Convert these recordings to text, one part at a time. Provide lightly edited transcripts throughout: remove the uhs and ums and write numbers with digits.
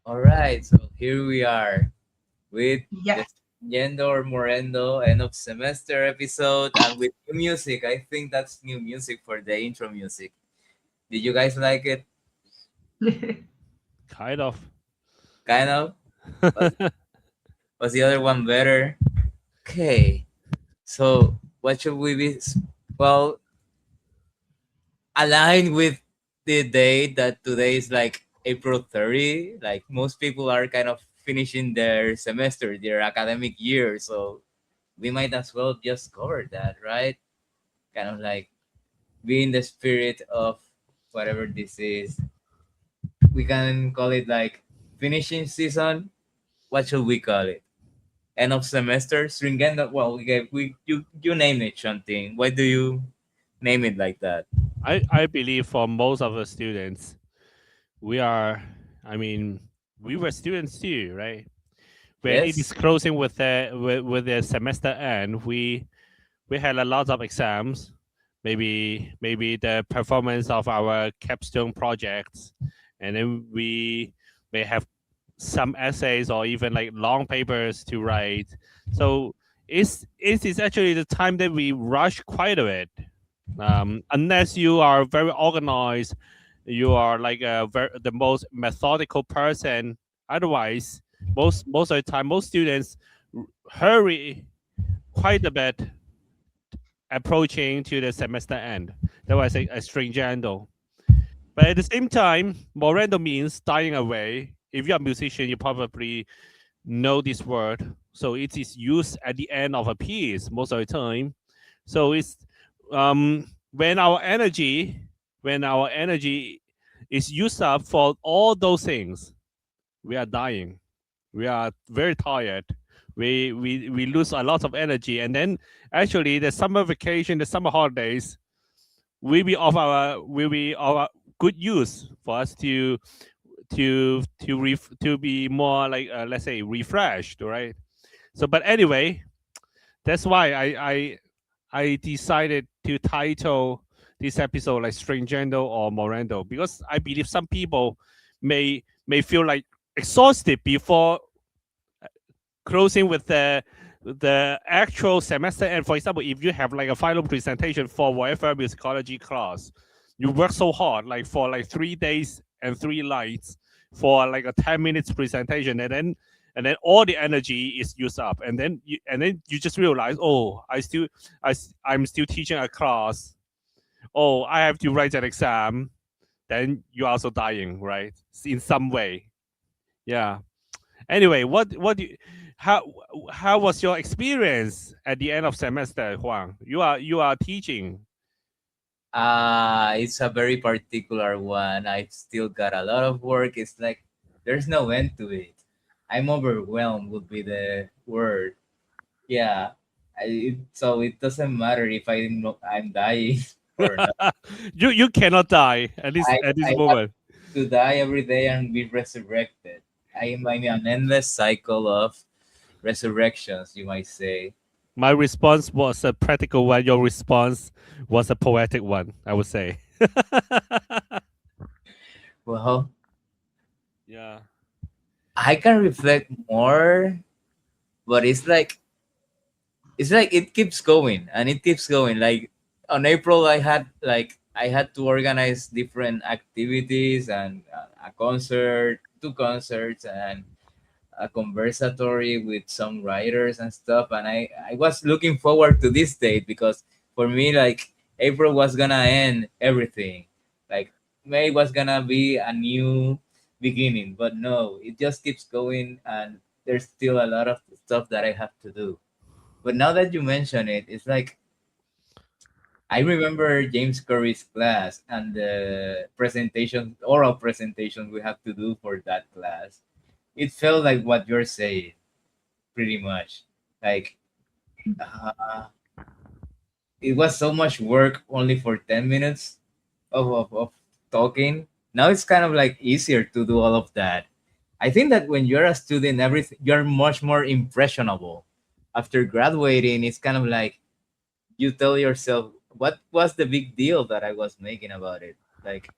All right, so here we are with Yeah. the Stringendo or Morendo end of semester episode and with new music. I think that's new music for the intro music. Did you guys like it? Kind of. Kind of? Was, was the other one better? Okay, so what should we be? Well, aligned with the date that today is like April 30, like most people are kind of finishing their semester, their academic year. So we might as well just cover that, right? Kind of like be in the spirit of whatever this is. We can call it like finishing season. What should we call it? End of semester, stringendo. Well, you name it something. Why do you name it like that? I believe for most of the students, we are, I mean, we were students too, right? When it Yes. is closing with the semester end, we had a lot of exams. Maybe the performance of our capstone projects, and then we may have some essays or even like long papers to write. So it is actually the time that we rush quite a bit. Unless you are very organized, you are like the most methodical person. Otherwise, most of the time, most students hurry quite a bit approaching to the semester end. That was a stringendo. But at the same time, morendo means dying away. If you're a musician, you probably know this word. So it is used at the end of a piece most of the time. So it's when our energy is used up for all those things, we are dying. We are very tired. We lose a lot of energy, and then actually the summer vacation, the summer holidays will be of our good use for us to be more like let's say refreshed, right? So, but anyway, that's why I decided to title this episode like Stringendo or Morendo because I believe some people may feel like exhausted before closing with the actual semester. And for example, if you have like a final presentation for whatever musicology class, you work so hard like for like 3 days and 3 nights for like a 10 minutes presentation, and then all the energy is used up, and then you just realize, oh, I'm still teaching a class. Oh, I have to write an exam. Then you're also dying, right? In some way. Yeah. Anyway, what do you, how how was your experience at the end of semester, Huang? You are teaching. It's a very particular one. I've still got a lot of work. It's like there's no end to it. I'm overwhelmed would be the word. Yeah. So it doesn't matter if I'm dying or not. You cannot die at this I, at this I have moment. to die every day and be resurrected. I am in an endless cycle of resurrections, you might say. My response was a practical one. Your response was a poetic one, I would say. Well, Yeah. I can reflect more, but it's like it keeps going and it keeps going. Like on April, I had to organize different activities and a concert, two concerts, and a conversatory with some writers and stuff. And I was looking forward to this date because for me, like April was gonna end everything. Like May was gonna be a new beginning, but no, it just keeps going, and there's still a lot of stuff that I have to do. But now that you mention it, it's like I remember James Curry's class and the presentation, oral presentation we have to do for that class. It felt like what you're saying, pretty much. Like uh, it was so much work only for 10 minutes of talking. Now it's kind of like easier to do all of that. I think that when you're a student, everything you're much more impressionable. After graduating, it's kind of like you tell yourself, what was the big deal that I was making about it? Like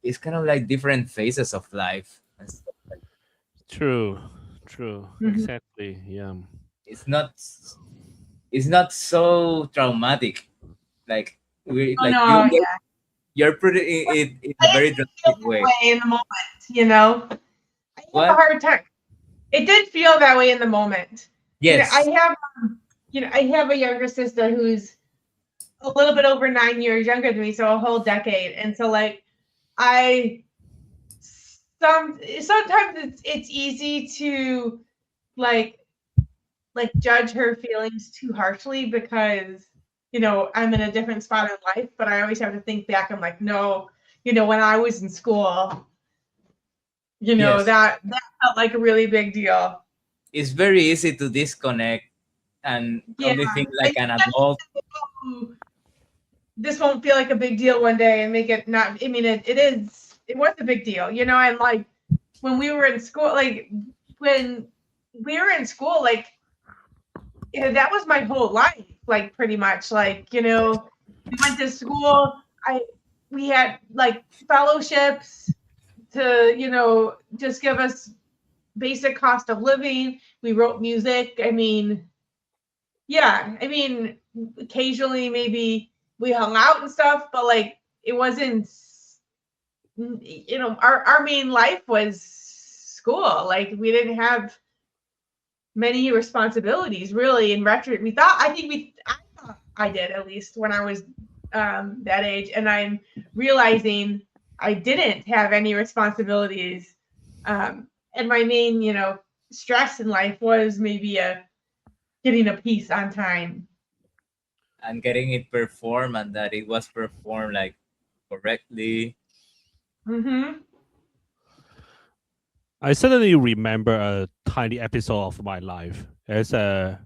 it's kind of like different phases of life and stuff like that. True. True. Mhm. Exactly. Yeah. It's not it's not so traumatic. Like we Oh like no, yeah. you're putting it in a I very didn't feel dramatic that way. way in the moment, you know. I have a What? hard time. It did feel that way in the moment. I Yes. have, I have a younger sister who's a little bit over 9 years younger than me, so a whole decade. And so, like, I sometimes it's easy to like judge her feelings too harshly because I'm in a different spot in life. But I always have to think back. I'm like, no, when I was in school, Yes. that felt like a really big deal. It's very easy to disconnect and Yeah, only think I like think an adult. ooh, this won't feel like a big deal one day and make it not. I mean, it was a big deal, and like when we were in school, like when we were in school, like that was my whole life, like pretty much, like we went to school. I We had like fellowships to just give us basic cost of living. We wrote music. I mean, yeah, I mean, occasionally maybe we hung out and stuff, but like it wasn't, our main life was school. Like we didn't have many responsibilities really in retro. I thought I did, at least when I was that age, and I'm realizing I didn't have any responsibilities. And my main, stress in life was maybe getting a piece on time. And getting it performed and that it was performed like correctly. Mm-hmm. I suddenly remember a tiny episode of my life as a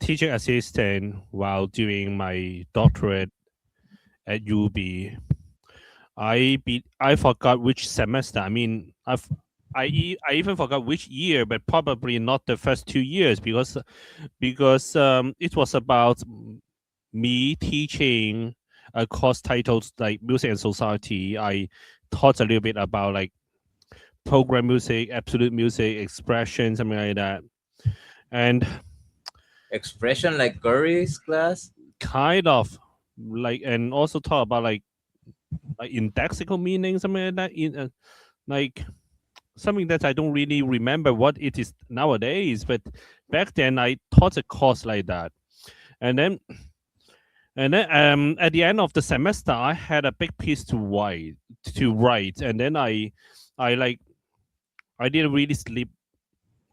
teaching assistant while doing my doctorate at UB. I forgot which semester. I mean, I even forgot which year, but probably not the first 2 years because it was about me teaching a course titled like music and society. I taught a little bit about like program music, absolute music, expression, something like that, and Expression like Curry's class. kind of like and also talk about like indexical meaning, something like that. In like something that I don't really remember what it is nowadays, but back then I taught a course like that, and then at the end of the semester I had a big piece to write, and then I like I didn't really sleep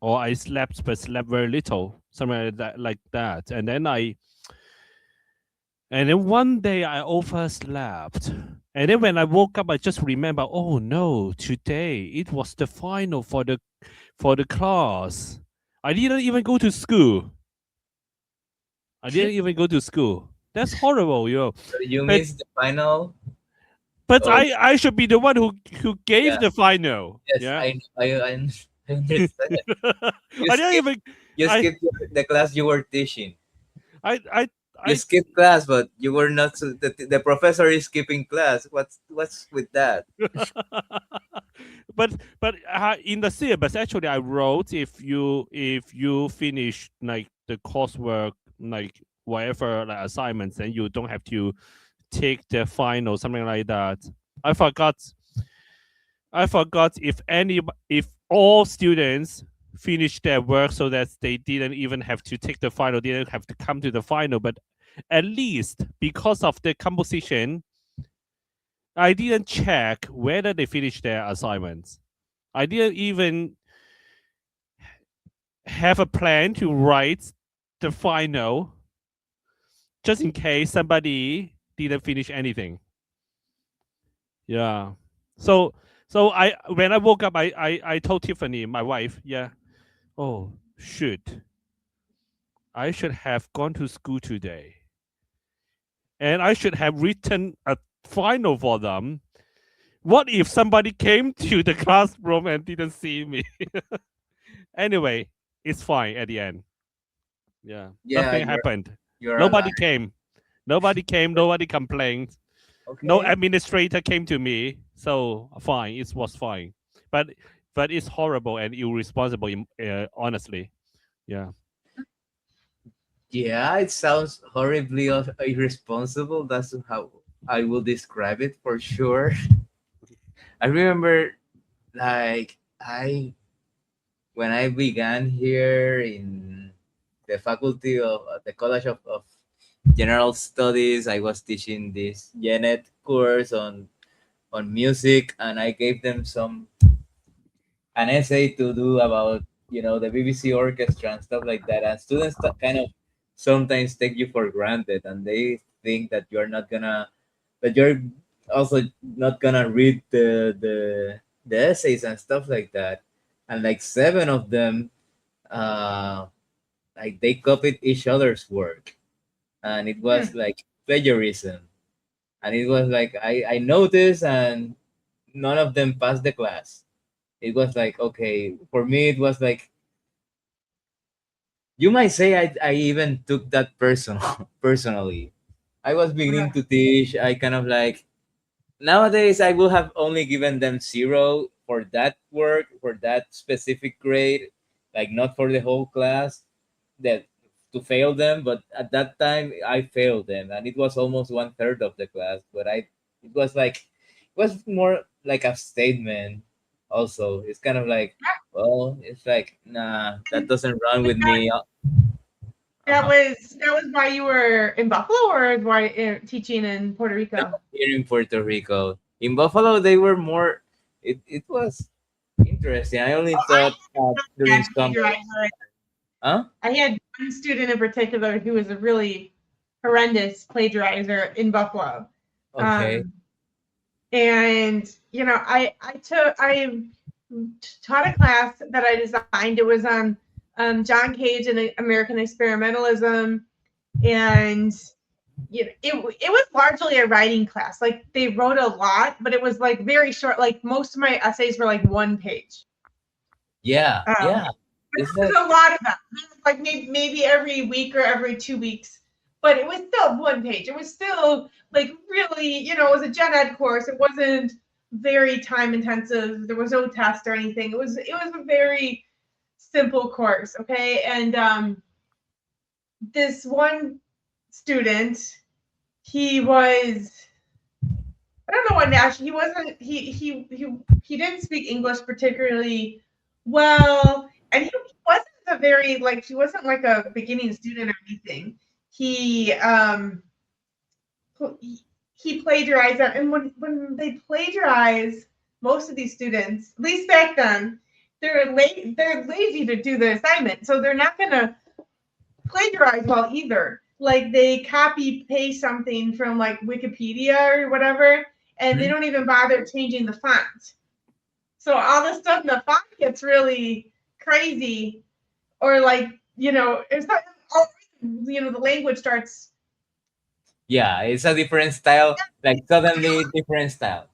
or I slept but slept very little, something like that, and then one day I overslept. And then when I woke up, I just remember, oh no, today it was the final for the class. I didn't even go to school. I didn't even go to school. That's horrible. So you But missed the final. but Oh I should be the one who gave yeah, the final. yes, Yeah. I understand. You I didn't skipped even you I skipped the class you were teaching. I I You I skipped class, but you were not. The professor is skipping class. What's with that? but in the syllabus actually I wrote if you finish like the coursework like whatever like assignments, then you don't have to take the final, something like that. I forgot if all students finished their work so that they didn't even have to take the final, didn't have to come to the final, but at least because of the composition I didn't check whether they finished their assignments. I didn't even have a plan to write the final just in case somebody didn't finish anything. Yeah. So so I when I woke up I told Tiffany, my wife, yeah, oh shoot. I should have gone to school today. And I should have written a final for them. What if somebody came to the classroom and didn't see me? Anyway, it's fine at the end. Yeah, Yeah, nothing happened. you're Nobody alive. came. Nobody came. Nobody complained. No Okay. administrator came to me. So fine, it was fine. But but it's horrible and irresponsible. Honestly, yeah. Yeah, it sounds horribly irresponsible. That's how I will describe it for sure. I remember, like, I when I began here in the faculty of the College of General Studies, I was teaching this Genet course on music, and I gave them an essay to do about the BBC orchestra and stuff like that. And students kind of sometimes take you for granted, and they think that you're also not gonna read the essays and stuff like that. And like seven of them, uh, like they copied each other's work, and it was Hmm. like plagiarism. And it was like I noticed, and none of them passed the class. It was like, okay, for me it was like, you might say I even took that personal personally. I was beginning Okay. to teach. I kind of like, nowadays I will have only given them zero for that work, for that specific grade, like not for the whole class, that to fail them. But at that time I failed them, and it was almost one third of the class. But it was like, it was more like a statement. Also, it's kind of like, well, it's like, nah, that And doesn't run with that, me. that Uh-huh. was that was why you were in Buffalo, or why teaching in Puerto No, Rico? here in Puerto Rico. In Buffalo, they were more. It was interesting. I only Oh, I thought during had summer. plagiarizer. Huh? I had one student in particular who was a really horrendous plagiarizer in Buffalo. Okay. Um, and I taught a class that I designed. It was on John Cage and American experimentalism, and it was largely a writing class. Like they wrote a lot, but it was like very short. Like most of my essays were like one page. Yeah. Um, Yeah. It's There's like, a lot of them. Like maybe every week or every 2 weeks. But it was still one page. It was still like really, it was a gen ed course. It wasn't very time intensive. There was no test or anything. It was a very simple course. Okay. And this one student, he was, I don't know what national he wasn't. He didn't speak English particularly well, and he wasn't a very like he wasn't like a beginning student or anything. He um he plagiarized that, and when they plagiarize, most of these students, at least back then, they're lazy to do the assignment, so they're not gonna plagiarize well either. Like they copy paste something from like Wikipedia or whatever, and they mhm. don't even bother changing the font. So all of a sudden the font gets really crazy, or like it's not. Oh, the language starts. Yeah, it's a different style. Like suddenly different style.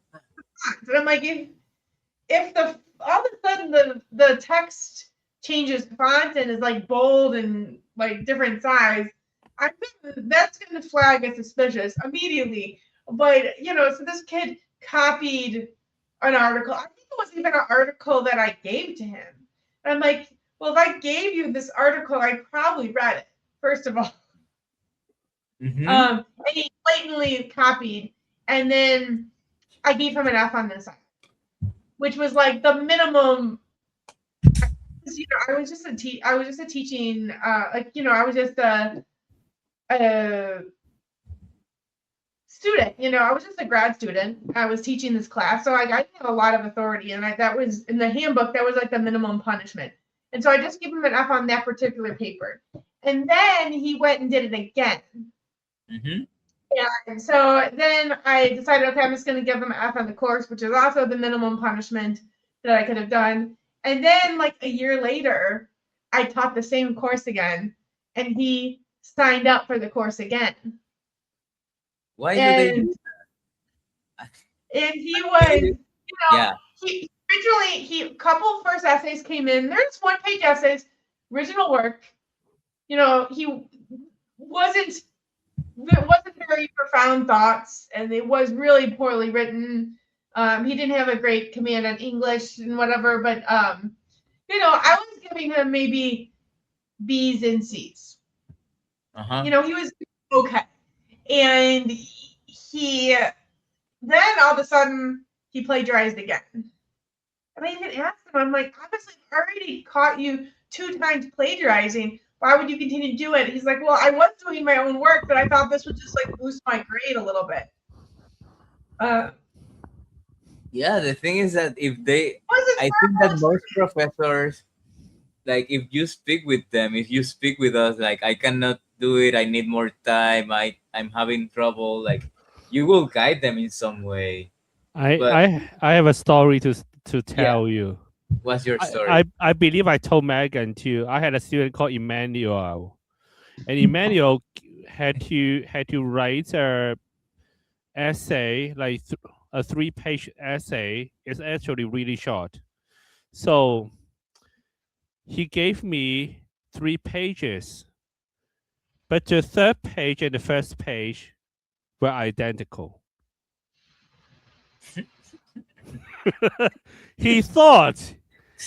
And I'm like, if the all of a sudden the text changes font and is like bold and like different size, I think that's going to flag as suspicious immediately. But so this kid copied an article. I think it wasn't even an article that I gave to him. And I'm like, well, if I gave you this article, I probably read it first of all. Mm-hmm. And he blatantly copied, and then I gave him an F on this, which was like the minimum. I was just I was just a teaching, I was just a student. I was just a grad student. I was teaching this class, so like I didn't have a lot of authority, and that was in the handbook. That was like the minimum punishment, and so I just gave him an F on that particular paper, and then he went and did it again. Mm-hmm. And so then I decided, okay, I'm just going to give him an F on the course, which is also the minimum punishment that I could have done. And then, like a year later, I taught the same course again, and he signed up for the course again. Why do they And do and he that? was, Yeah. he originally he couple first essays came in. There's 1 page essays, original work. He wasn't it wasn't very profound thoughts, and it was really poorly written. He didn't have a great command on English and whatever, but I was giving him maybe B's and C's. Uh-huh. He was okay. And he then all of a sudden he plagiarized again. And I even asked him, I'm like, obviously I've already caught you 2 times plagiarizing. Why would you continue to do it? He's like, well, I was doing my own work, but I thought this would just like boost my grade a little bit. Uh, Yeah, the thing is that if they, wasn't I think that horrible. most professors, like if you speak with them, if you speak with us, like I cannot do it, I need more time, I'm having trouble, like you will guide them in some way. I But I I have a story to yeah, tell you. what's your I, story? I believe I told Megan too. I had a student called Emmanuel, and Emmanuel had to write a essay like a 3-page essay. It's actually really short. So he gave me 3 pages, but the third page and the first page were identical. he thought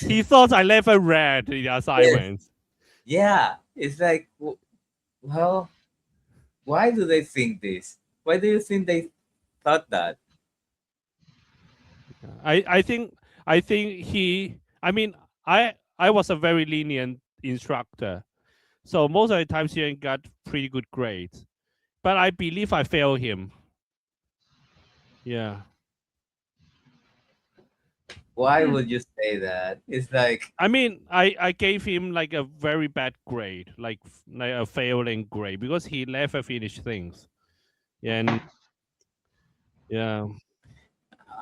he thought I never read the Yes. assignments. Yeah, it's like, well, why do they think this? Why do you think they thought that? I think he. I mean, I was a very lenient instructor, so most of the times he got pretty good grades. But I believe I failed him. Yeah. Why Hmm. would you say that? It's like, I mean, I gave him like a very bad grade, like a failing grade, because he never finished things. And yeah,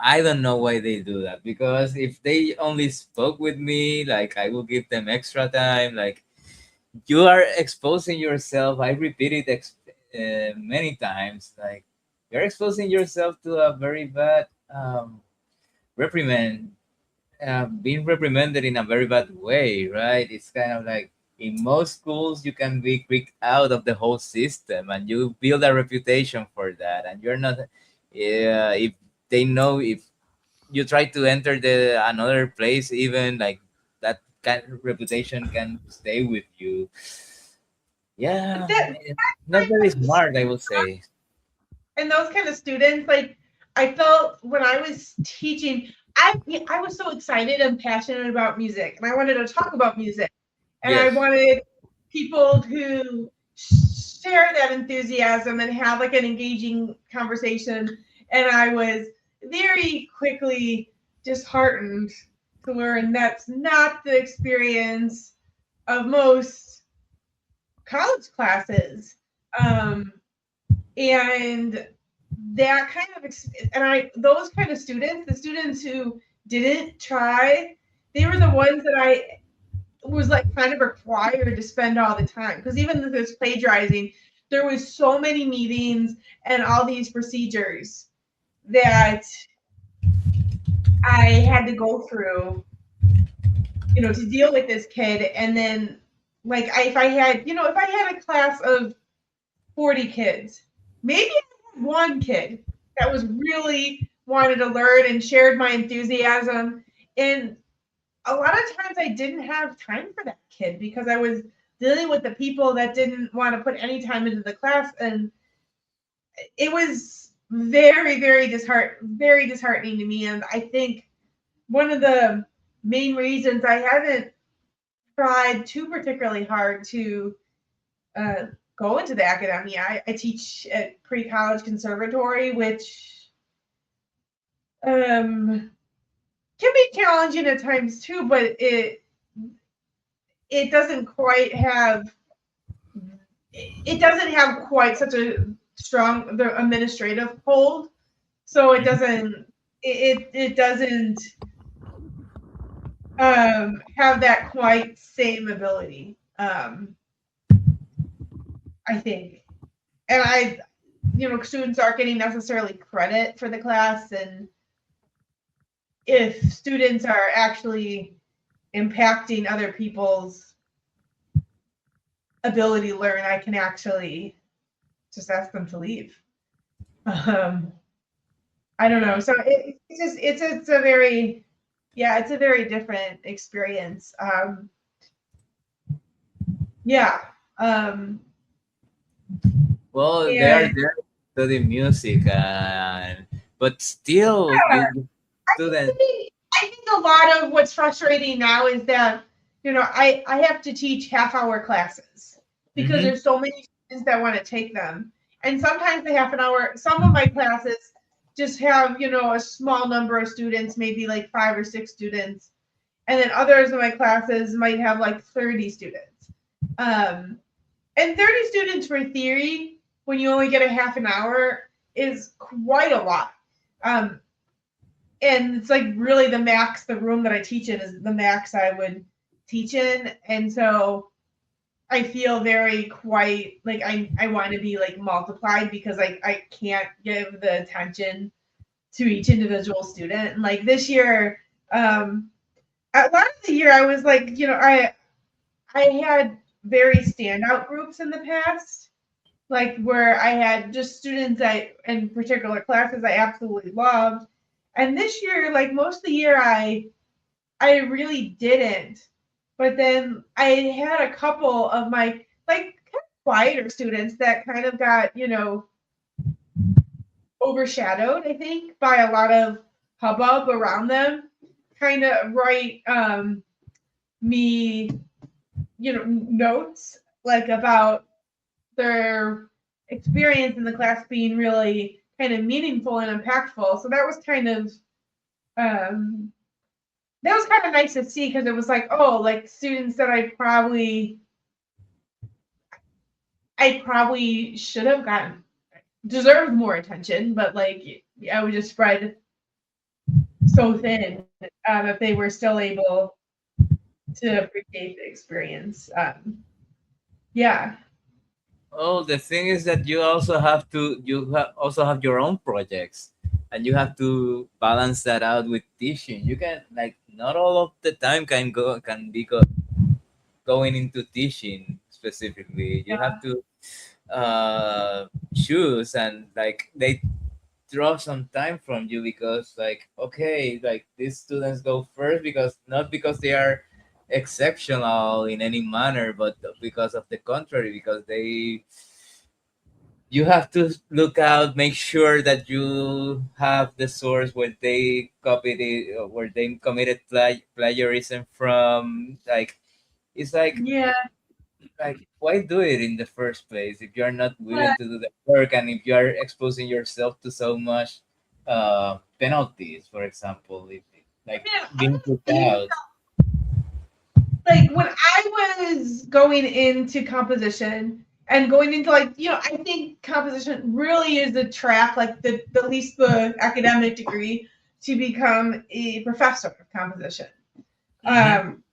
I don't know why they do that, because if they only spoke with me, like I will give them extra time. Like you are exposing yourself. I repeat it many times. Like you're exposing yourself to a very bad reprimand, being reprimanded in a very bad way, right? It's kind of like in most schools you can be kicked out of the whole system, and you build a reputation for that, and you're not. Yeah, if they know, if you try to enter the another place, even like that kind of reputation can stay with you. But Yeah, that not very kind of smart, I would say. and those kind of students, like I felt when I was teaching, I was so excited and passionate about music, and I wanted to talk about music, and I Yes. wanted people who share that enthusiasm and have like an engaging conversation. And I was very quickly disheartened to learn that's not the experience of most college classes. Um, and that kind of and I those kind of students, the students who didn't try, they were the ones that I was like kind of required to spend all the time, because even with this plagiarizing, there was so many meetings and all these procedures that I had to go through, to deal with this kid. And then like if I had, if I had a class of 40 kids, maybe I had one kid that was really wanted to learn and shared my enthusiasm. And a lot of times I didn't have time for that kid because I was dealing with the people that didn't want to put any time into the class. And it was very disheartening to me. And I think one of the main reasons I haven't tried too particularly hard to uh, go into the academia. I teach at pre-college conservatory, which can be challenging at times too, but it doesn't quite have it doesn't have quite such a strong the administrative hold, so it Mhm. doesn't it doesn't have that quite same ability. I think, and students aren't getting necessarily credit for the class, and if students are actually impacting other people's ability to learn, I can actually just ask them to leave. Um, I don't know. Yeah. So it's just it's a very yeah, it's a very different experience. Yeah. Um, Well, they are and there to the music, and but still, you students. I think a lot of what's frustrating now is that, I have to teach half-hour classes because Mm-hmm. there's so many students that want to take them. And sometimes the half an hour, some of my classes just have, a small number of students, maybe like 5 or 6 students. And then others of my classes might have like 30 students. Um, and 30 students for theory, when you only get a half an hour, is quite a lot. Um, and it's like really the max, the room that I teach in is the max I would teach in. And so I feel very quite like I want to be like multiplied because I can't give the attention to each individual student. And like this year, a lot of the year I was like, I had very standout groups in the past, like where I had just students I in particular classes I absolutely loved. And this year, like most of the year, I really didn't. But then I had a couple of my like kind of quieter students that kind of got, overshadowed, I think, by a lot of hubbub around them. Kind of write me, notes like about their experience in the class being really kind of meaningful and impactful. So um, that was kind of nice to see because it was like, oh, like students that I probably should have gotten deserved more attention, but like I would just spread so thin that they were still able to appreciate the experience. Yeah, Oh, the thing is that also have your own projects, and you have to balance that out with teaching. You can like not all of the time going into teaching specifically. You have to choose, and like they draw some time from you because like okay, like these students go first because not because they are exceptional in any manner, but because of the contrary, because you have to look out, make sure that you have the source where they copied it, or where they committed plagiarism from. Like it's yeah, like why do it in the first place if you're not yeah. willing to do the work, and if you're exposing yourself to so much penalties, for example, if like I being put mean, out. like when I was going into composition and going into like, I think composition really is the track, like the least the academic degree to become a professor of composition. Hmm. Um,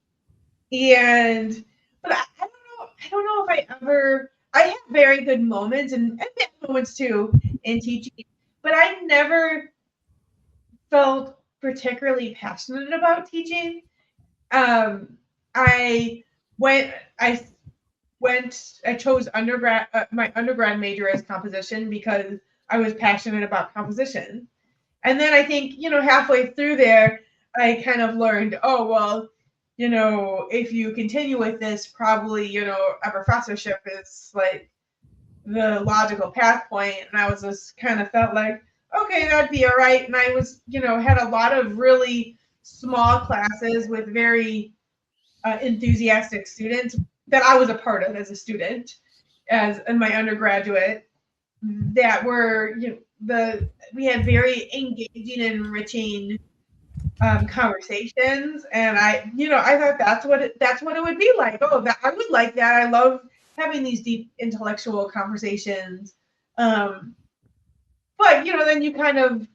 and but I don't know if I have very good moments and bad moments too in teaching, but I never felt particularly passionate about teaching. Um, I went I I chose undergrad my undergrad major as composition because I was passionate about composition. And then I think, halfway through there, I kind of learned, oh, well, if you continue with this, probably, a professorship is like the logical path point. And I was just kind of felt like, okay, that'd be all right. And I was, had a lot of really small classes with very enthusiastic students that I was a part of as a student, as in my undergraduate, that were we had very engaging and enriching conversations, and I thought that's what it would be like. Oh, that I would like that. I love having these deep intellectual conversations. Um, but then you kind of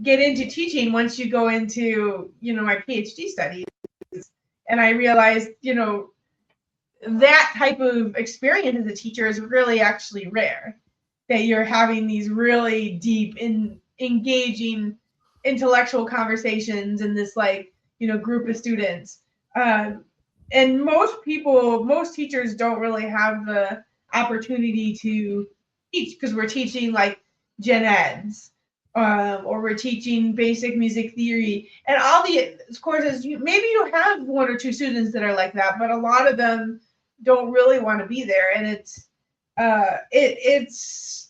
get into teaching once you go into my PhD studies, and I realized that type of experience as a teacher is really actually rare, that you're having these really deep and engaging intellectual conversations in this like group of students. And most teachers don't really have the opportunity to teach because we're teaching like gen eds. or we're teaching basic music theory, and all the courses. Maybe you have one or two students that are like that, but a lot of them don't really want to be there, and it's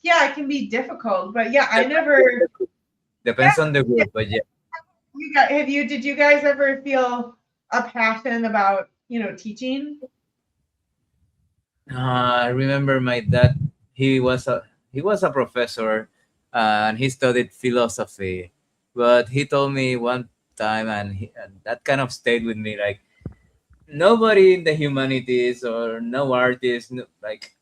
yeah, it can be difficult. But yeah, I Depends never. on the group. Yeah, Depends on the yeah, group, but yeah. you got, have you did you guys ever feel a passion about teaching? I remember my dad. He was a professor, and he studied philosophy. But he told me one time, and that kind of stayed with me. Like nobody in the humanities or no artist, no, like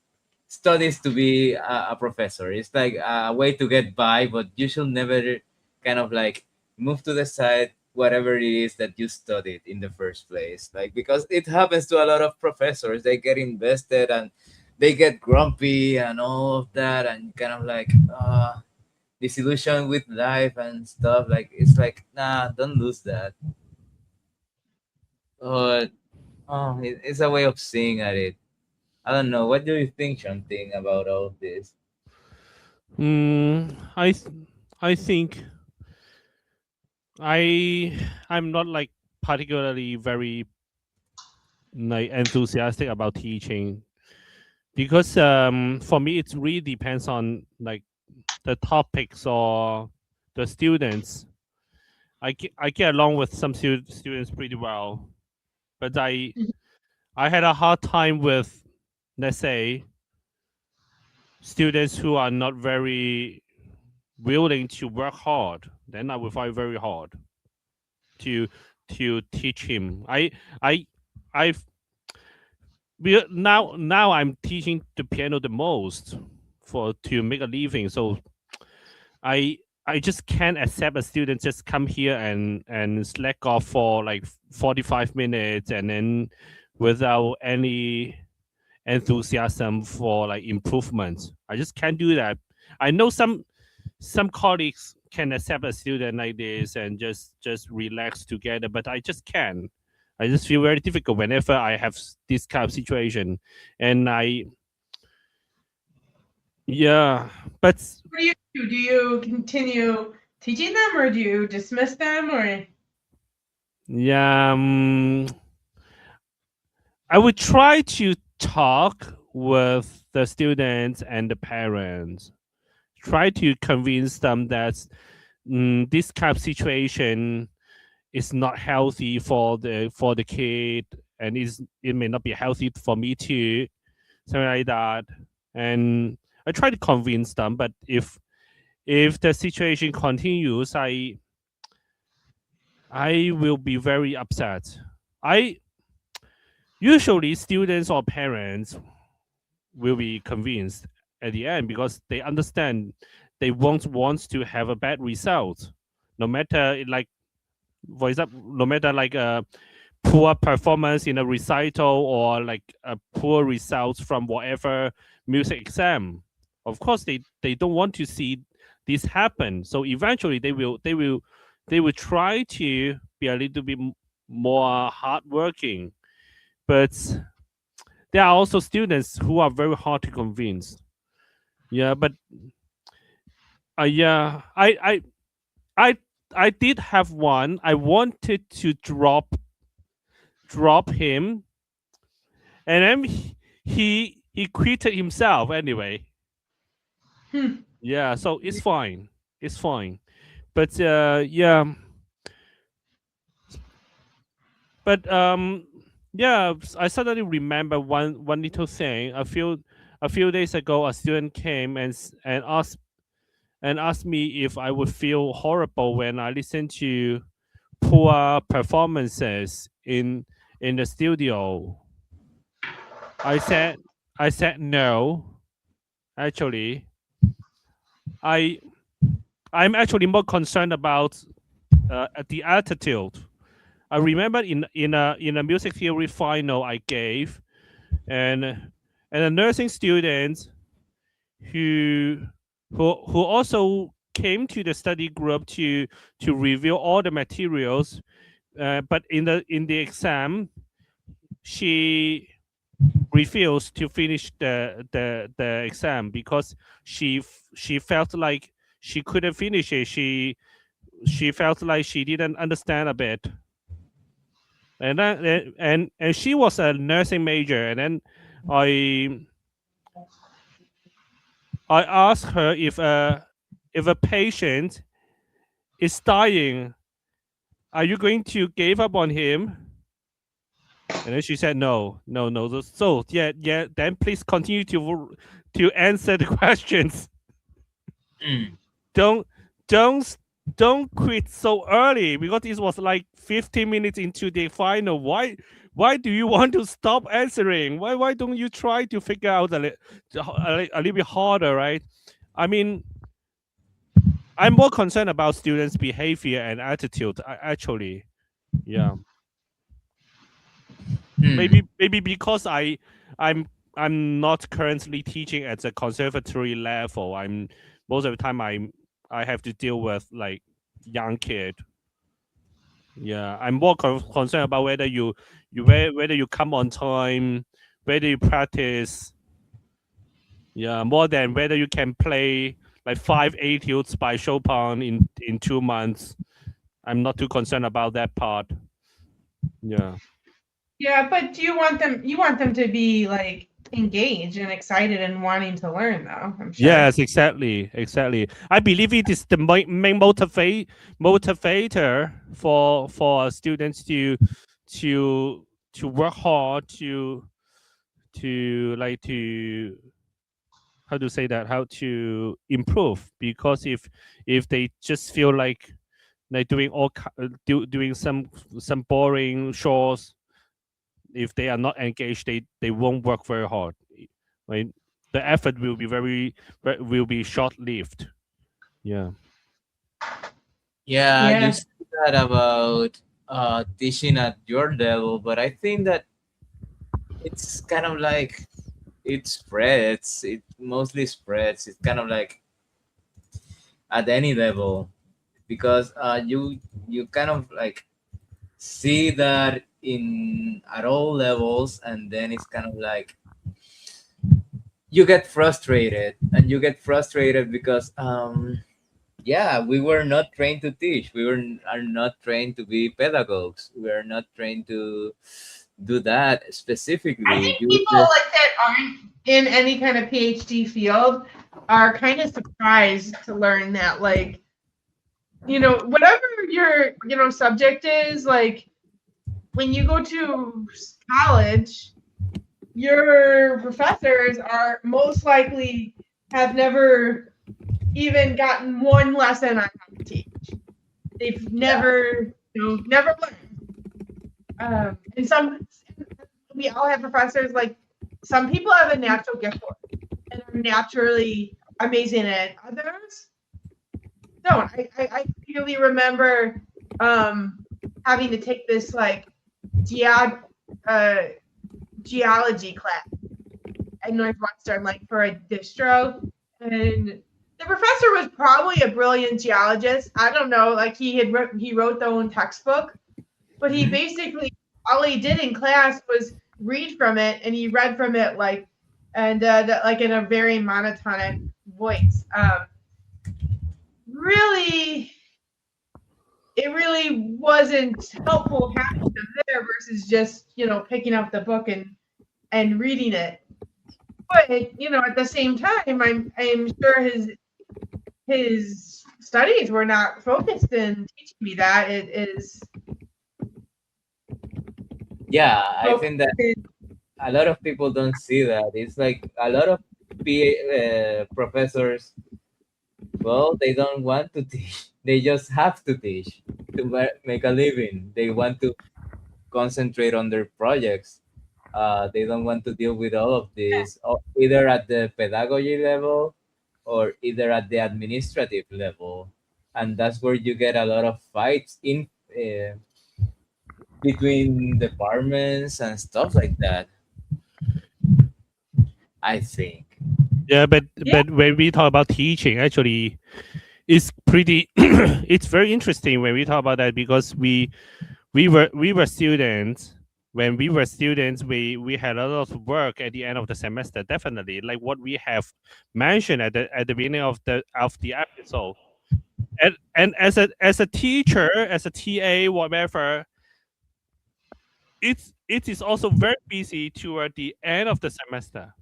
studies to be a professor. It's like a way to get by, but you should never kind of like move to the side whatever it is that you studied in the first place. Like because it happens to a lot of professors. They get invested and they get grumpy and all of that and kind of like disillusioned with life and stuff. Like it's like nah, don't lose that. But it's a way of seeing at it. I don't know. What do you think, Shanting, about all of this? Mm, I think I I'm not like particularly very like enthusiastic about teaching because for me it really depends on like the topics or the students. I get along with some students pretty well, but I had a hard time with, let's say, students who are not very willing to work hard. Then I will find it very hard to teach him. I I've now I'm teaching the piano the most for to make a living. So I I just can't accept a student just come here and slack off for like 45 minutes and then without any enthusiasm for like improvement. I just can't do that. I know some colleagues can accept a student like this and just relax together, but I just can't. I just feel very difficult whenever I have this kind of situation, and I yeah, but What do you do? Do you continue teaching them, or do you dismiss them, or? yeah, I would try to talk with the students and the parents, try to convince them that this kind of situation is not healthy for the kid, and it may not be healthy for me too, something like that. And I try to convince them, but if the situation continues, I will be very upset. I usually students or parents will be convinced at the end because they understand they won't want to have a bad result, no matter like for example, no matter like a poor performance in a recital or like a poor results from whatever music exam. Of course, they don't want to see this happen. So eventually, they will try to be a little bit more hardworking. But there are also students who are very hard to convince. Yeah, but yeah, I I did have one. I wanted to drop him, and then he quitted himself anyway. Hmm. Yeah, so it's fine. It's fine. But yeah, but yeah, I suddenly remember one little thing. A few days ago, a student came and asked me if I would feel horrible when I listen to poor performances in the studio. I said I said no. Actually, I I'm actually more concerned about the attitude. I remember in a music theory final I gave, and a nursing student who who also came to the study group to review all the materials, but in the exam she refused to finish the exam because she felt like she couldn't finish it. She felt like she didn't understand a bit, and she was a nursing major, and then I I asked her if a patient is dying, are you going to give up on him? And then she said, no, no, no. So yeah, yeah. Then please continue to answer the questions. Mm. Don't don't don't quit so early because this was like 15 minutes into the final. Why do you want to stop answering? Why don't you try to figure out a little bit harder, right? I mean, I'm more concerned about students' behavior and attitude. Actually, yeah. Mm. Maybe because I'm I'm not currently teaching at the conservatory level. I'm most of the time I have to deal with like young kid. Yeah, I'm more concerned about whether you come on time, whether you practice. Yeah, more than whether you can play like five etudes by Chopin in 2 months. I'm not too concerned about that part. Yeah. Yeah, but do you want them to be like engaged and excited and wanting to learn though, I'm sure. Yes, exactly, exactly. I believe it is the main motivator for students to work hard to like to how to say that, how to improve, because if they just feel like doing doing some boring chores, if they are not engaged, they won't work very hard, right? The effort will be will be short lived. Yeah. Yeah, you Yeah. said that about teaching at your level, but I think that it's kind of like it spreads. It mostly spreads. It's kind of like at any level because you kind of like see that in at all levels, and then it's kind of like you get frustrated, and you get frustrated because yeah, we were not trained to teach. We are not trained to be pedagogues. We are not trained to do that I specifically. think You people just like that aren't in any kind of PhD field are kind of surprised to learn that like, whatever your, subject is, like when you go to college, your professors are most likely have never even gotten one lesson on how to teach. They've yeah. never, never learned. And we all have professors like some people have a natural gift for it and are naturally amazing at it. Others don't. I clearly remember having to take this like geog, uh, geology class at Northwestern, like for a distro. And the professor was probably a brilliant geologist. I don't know, like he wrote their own textbook, but he Mhm. basically all he did in class was read from it, and he read from it like like in a very monotonic voice. Really, it really wasn't helpful having them there versus just picking up the book and reading it. But at the same time, I'm sure his studies were not focused in teaching me that. It is Yeah, I focused think that in, a lot of people don't see that. It's like a lot of professors, well, they don't want to teach. They just have to teach to make a living. They want to concentrate on their projects. They don't want to deal with all of this, either at the pedagogy level or either at the administrative level. And that's where you get a lot of fights in between departments and stuff like that, I think. Yeah, yeah. but when we talk about teaching, actually, it's pretty. It's very interesting when we talk about that because we were students. When we were students, we had a lot of work at the end of the semester. Definitely, like what we have mentioned at the beginning of the episode. And as a teacher, as a TA, whatever, it is also very busy toward the end of the semester.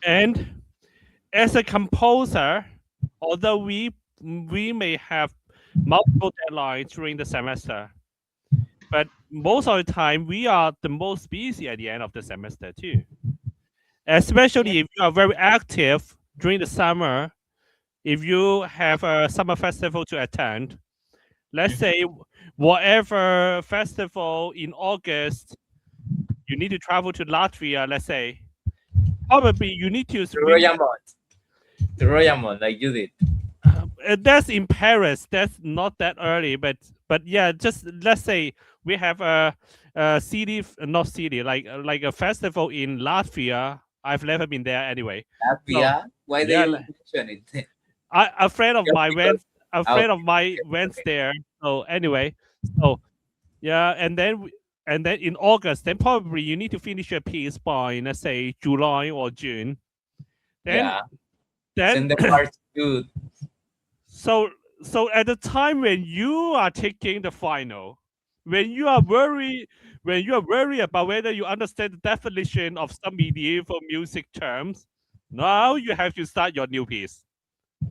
And as a composer, although we may have multiple deadlines during the semester, but most of the time we are the most busy at the end of the semester too. Yeah. Especially if you are very active during the summer, if you have a summer festival to attend, let's Mhm. say whatever festival in August, you need to travel to Latvia, let's say, probably you need to To really Royamont, to Royamont, like you did. that's in Paris. That's not that early, but yeah, just let's say we have a city, not city, like a festival in Latvia. I've never been there anyway. So Latvia? Why do yeah, you mention it? a friend of Just mine because. went. A Oh, friend of mine okay, went okay. there. So anyway, so yeah, and then in August, then probably you need to finish your piece by let's say July or June. Then Yeah. then Send the parts to. so so at the time when you are taking the final, when you are worried when you are worried about whether you understand the definition of some medieval music terms, now you have to start your new piece.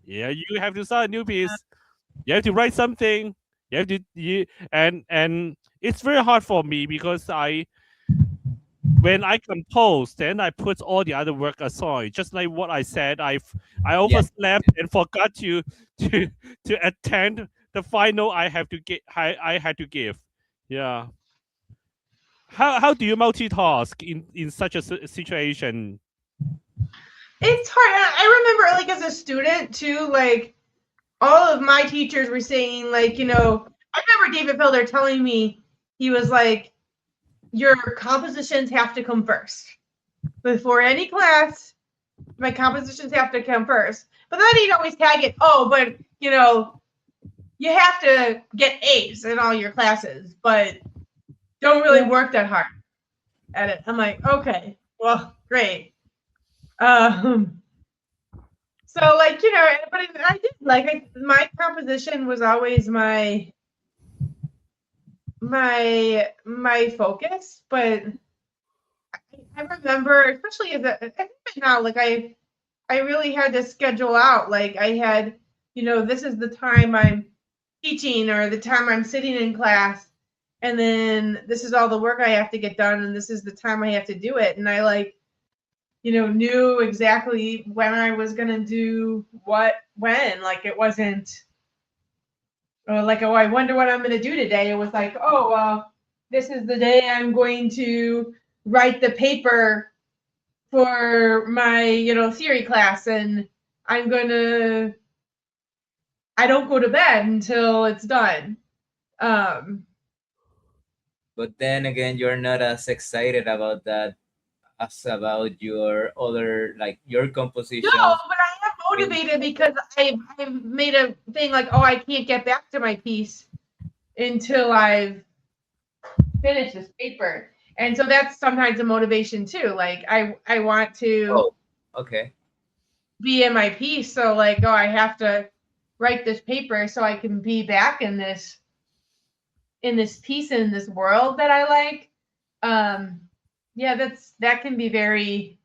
Yeah, you have to start a new piece. You have to write something. You have to and it's very hard for me because I when I compose, then I put all the other work aside. Just like what I said, I Yeah. overslept and forgot to to attend the final I have to get I had to give. Yeah. How do you multitask in such a situation? It's hard. I remember, like, as a student too, like, all of my teachers were saying, like, I remember David Felder telling me, he was like, your compositions have to come first. Before any class, my compositions have to come first. But then he'd always tag it, oh, but, you have to get A's in all your classes, but don't really Yeah. work that hard at it. I'm like, okay, well, great. Um, so, like, but I did, like, my composition was always my focus, but I remember, especially I think now, like, I really had to schedule out, like, I had, this is the time I'm teaching or the time I'm sitting in class, and then this is all the work I have to get done, and this is the time I have to do it, and I, like, knew exactly when I was gonna do what when. Like, it wasn't like, oh, I wonder what I'm gonna do today. It was like, oh, well, this is the day I'm going to write the paper for my, theory class, and I'm gonna I don't go to bed until it's done. Um But then again, you're not as excited about that as about your other, like your no, compositions. but I am motivated because I've made a thing like, oh, I can't get back to my piece until I've finished this paper. And so that's sometimes a motivation too. Like, I want to Oh, okay. be in my piece, so, like, oh, I have to write this paper so I can be back in this piece, in this world that I like. Um yeah, that can be very,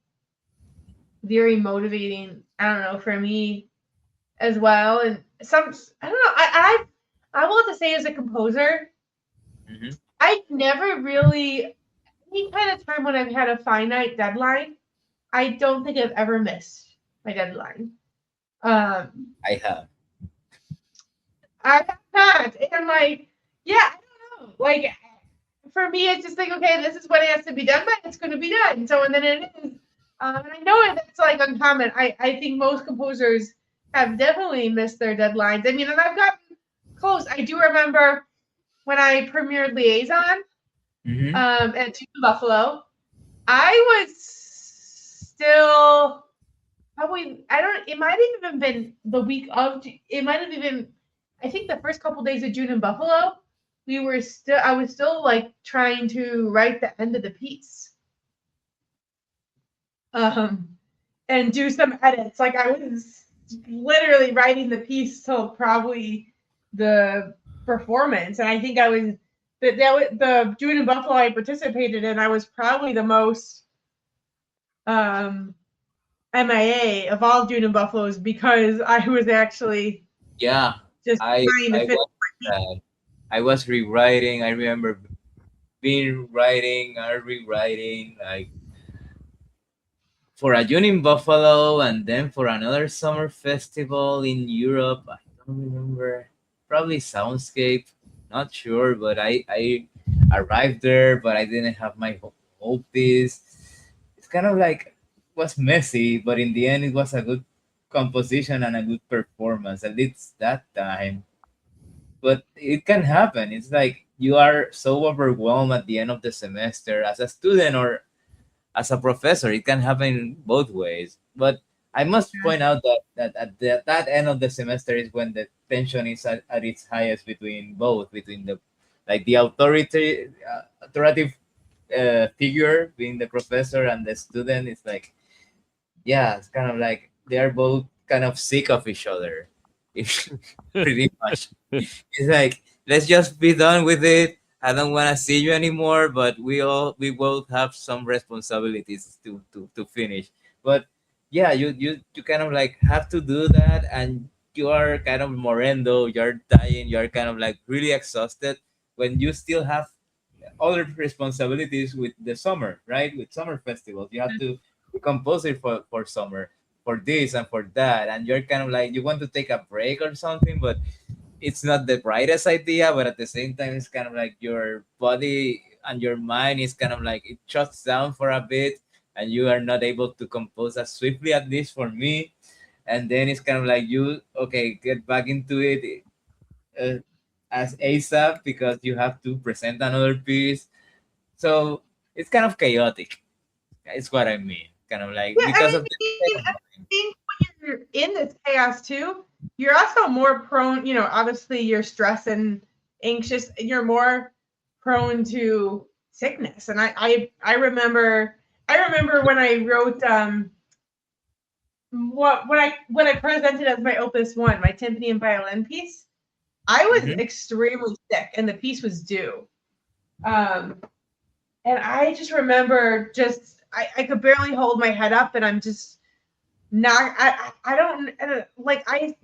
very motivating. I don't know, for me as well. And I don't know. I will have to say, as a composer, Hmm. I never really, any kind of time when I've had a finite deadline, I don't think I've ever missed my deadline. Um, I have. I have not, and, like, yeah, I don't know. Like, for me, it's just like, okay, this is what has to be done, but it's going to be done. So, and then it is. And I know it's, like, uncommon. I think most composers have definitely missed their deadlines. I mean, and I've gotten close. I do remember when I premiered Liaison Hmm. at Two Buffalo. I was still probably, I don't, it might have even been the week of, it might have even, I think the first couple days of June in Buffalo, I was still, like, trying to write the end of the piece. Um, and do some edits. Like, I was literally writing the piece till probably the performance, and I think I was that was the June in Buffalo I participated in. I was probably the most um, MIA of all June in Buffaloes because I was actually Yeah, just trying to I fit. was I was rewriting. I remember being writing or rewriting like for a June in Buffalo and then for another summer festival in Europe. I don't remember. Probably Soundscape. Not sure, but I arrived there, but I didn't have my whole piece. It's kind of like was messy, but in the end, it was a good composition and a good performance. At least that time. But it can happen. It's like you are so overwhelmed at the end of the semester as a student or as a professor. It can happen both ways. But I must point out that at that end of the semester is when the tension is at its highest between both, between the like the authoritative figure being the professor and the student. It's like yeah, it's kind of like they are both kind of sick of each other. Pretty much. It's like let's just be done with it. I don't want to see you anymore, but we both have some responsibilities to finish. But yeah, you kind of like have to do that, and you are kind of morendo. You're dying. You're kind of like really exhausted when you still have other responsibilities with the summer, right? With summer festivals, you have to compose it for summer, for this and for that, and you're kind of like you want to take a break or something, but it's not the brightest idea, but at the same time it's kind of like your body and your mind is kind of like it shuts down for a bit and you are not able to compose as swiftly, at least for me. And then it's kind of like you okay get back into it uh, as ASAP because you have to present another piece. So it's kind of chaotic. It's what I mean. Kind of like Yeah, because I of the mean, I think when you're in this chaos too, you're also more prone. Obviously, you're stressed and anxious, and you're more prone to sickness. And I remember when I wrote what I presented as my opus one, my timpani and violin piece. I was Mhm. extremely sick, and the piece was due. Um, and I just remember I could barely hold my head up, and I'm just not I don't like I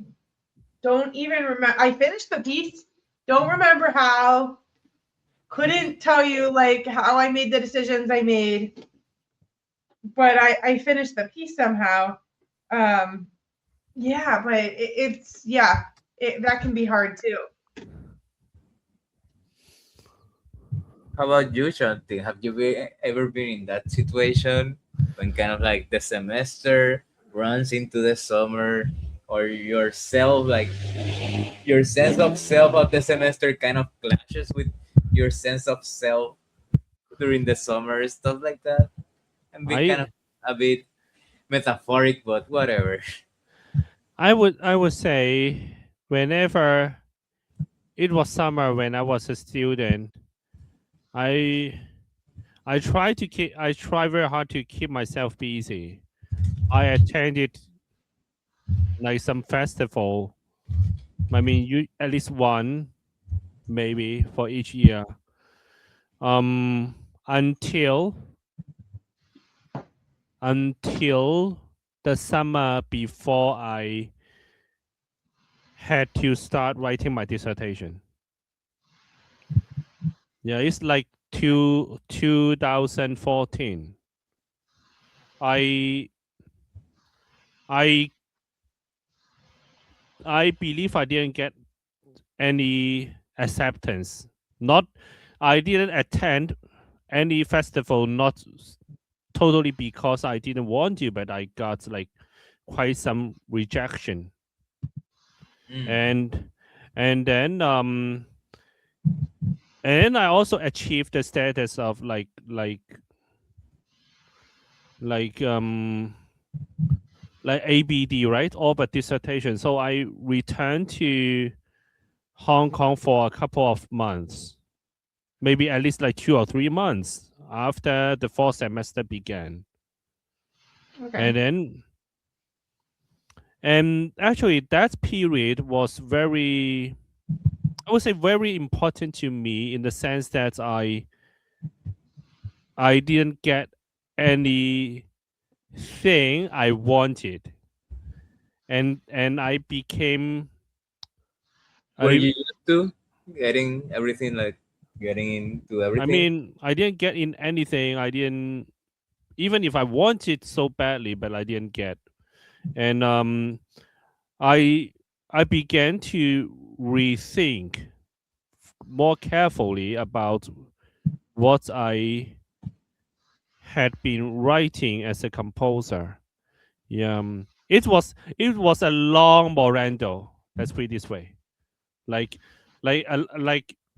don't even remember. I finished the piece, don't remember how, couldn't tell you like how I made the decisions I made, but I finished the piece somehow. um yeah, but it's yeah, that can be hard too. How about you, Shanti? Have you ever been in that situation when kind of like the semester runs into the summer or yourself, like your sense of self of the semester kind of clashes with your sense of self during the summer, stuff like that? I'm being kind of I a bit metaphoric, but whatever. I would say whenever it was summer when I was a student, I I try very hard to keep myself busy. I attended like some festival. I mean, you at least one maybe for each year. Um, until until the summer before I had to start writing my dissertation. Yeah, it's like 2014. I I I believe I didn't get any acceptance. Not I didn't attend any festival, not totally because I didn't want to, but I got like quite some rejection. Mm. And and then and I also achieved the status of like like ABD, right? All but dissertation. So I returned to Hong Kong for a couple of months, maybe at least like 2 or 3 months after the fall semester began. Okay. And then And actually, that period was very, I would say, very important to me in the sense that I didn't get anything I wanted, and I became a Were little. you used to getting everything, like getting into I everything? mean, I didn't get in anything. I didn't, even if I wanted so badly, but I didn't get. And I I began to rethink more carefully about what I had been writing as a composer. Yeah, it was a long morendo. Let's put it this way. Like like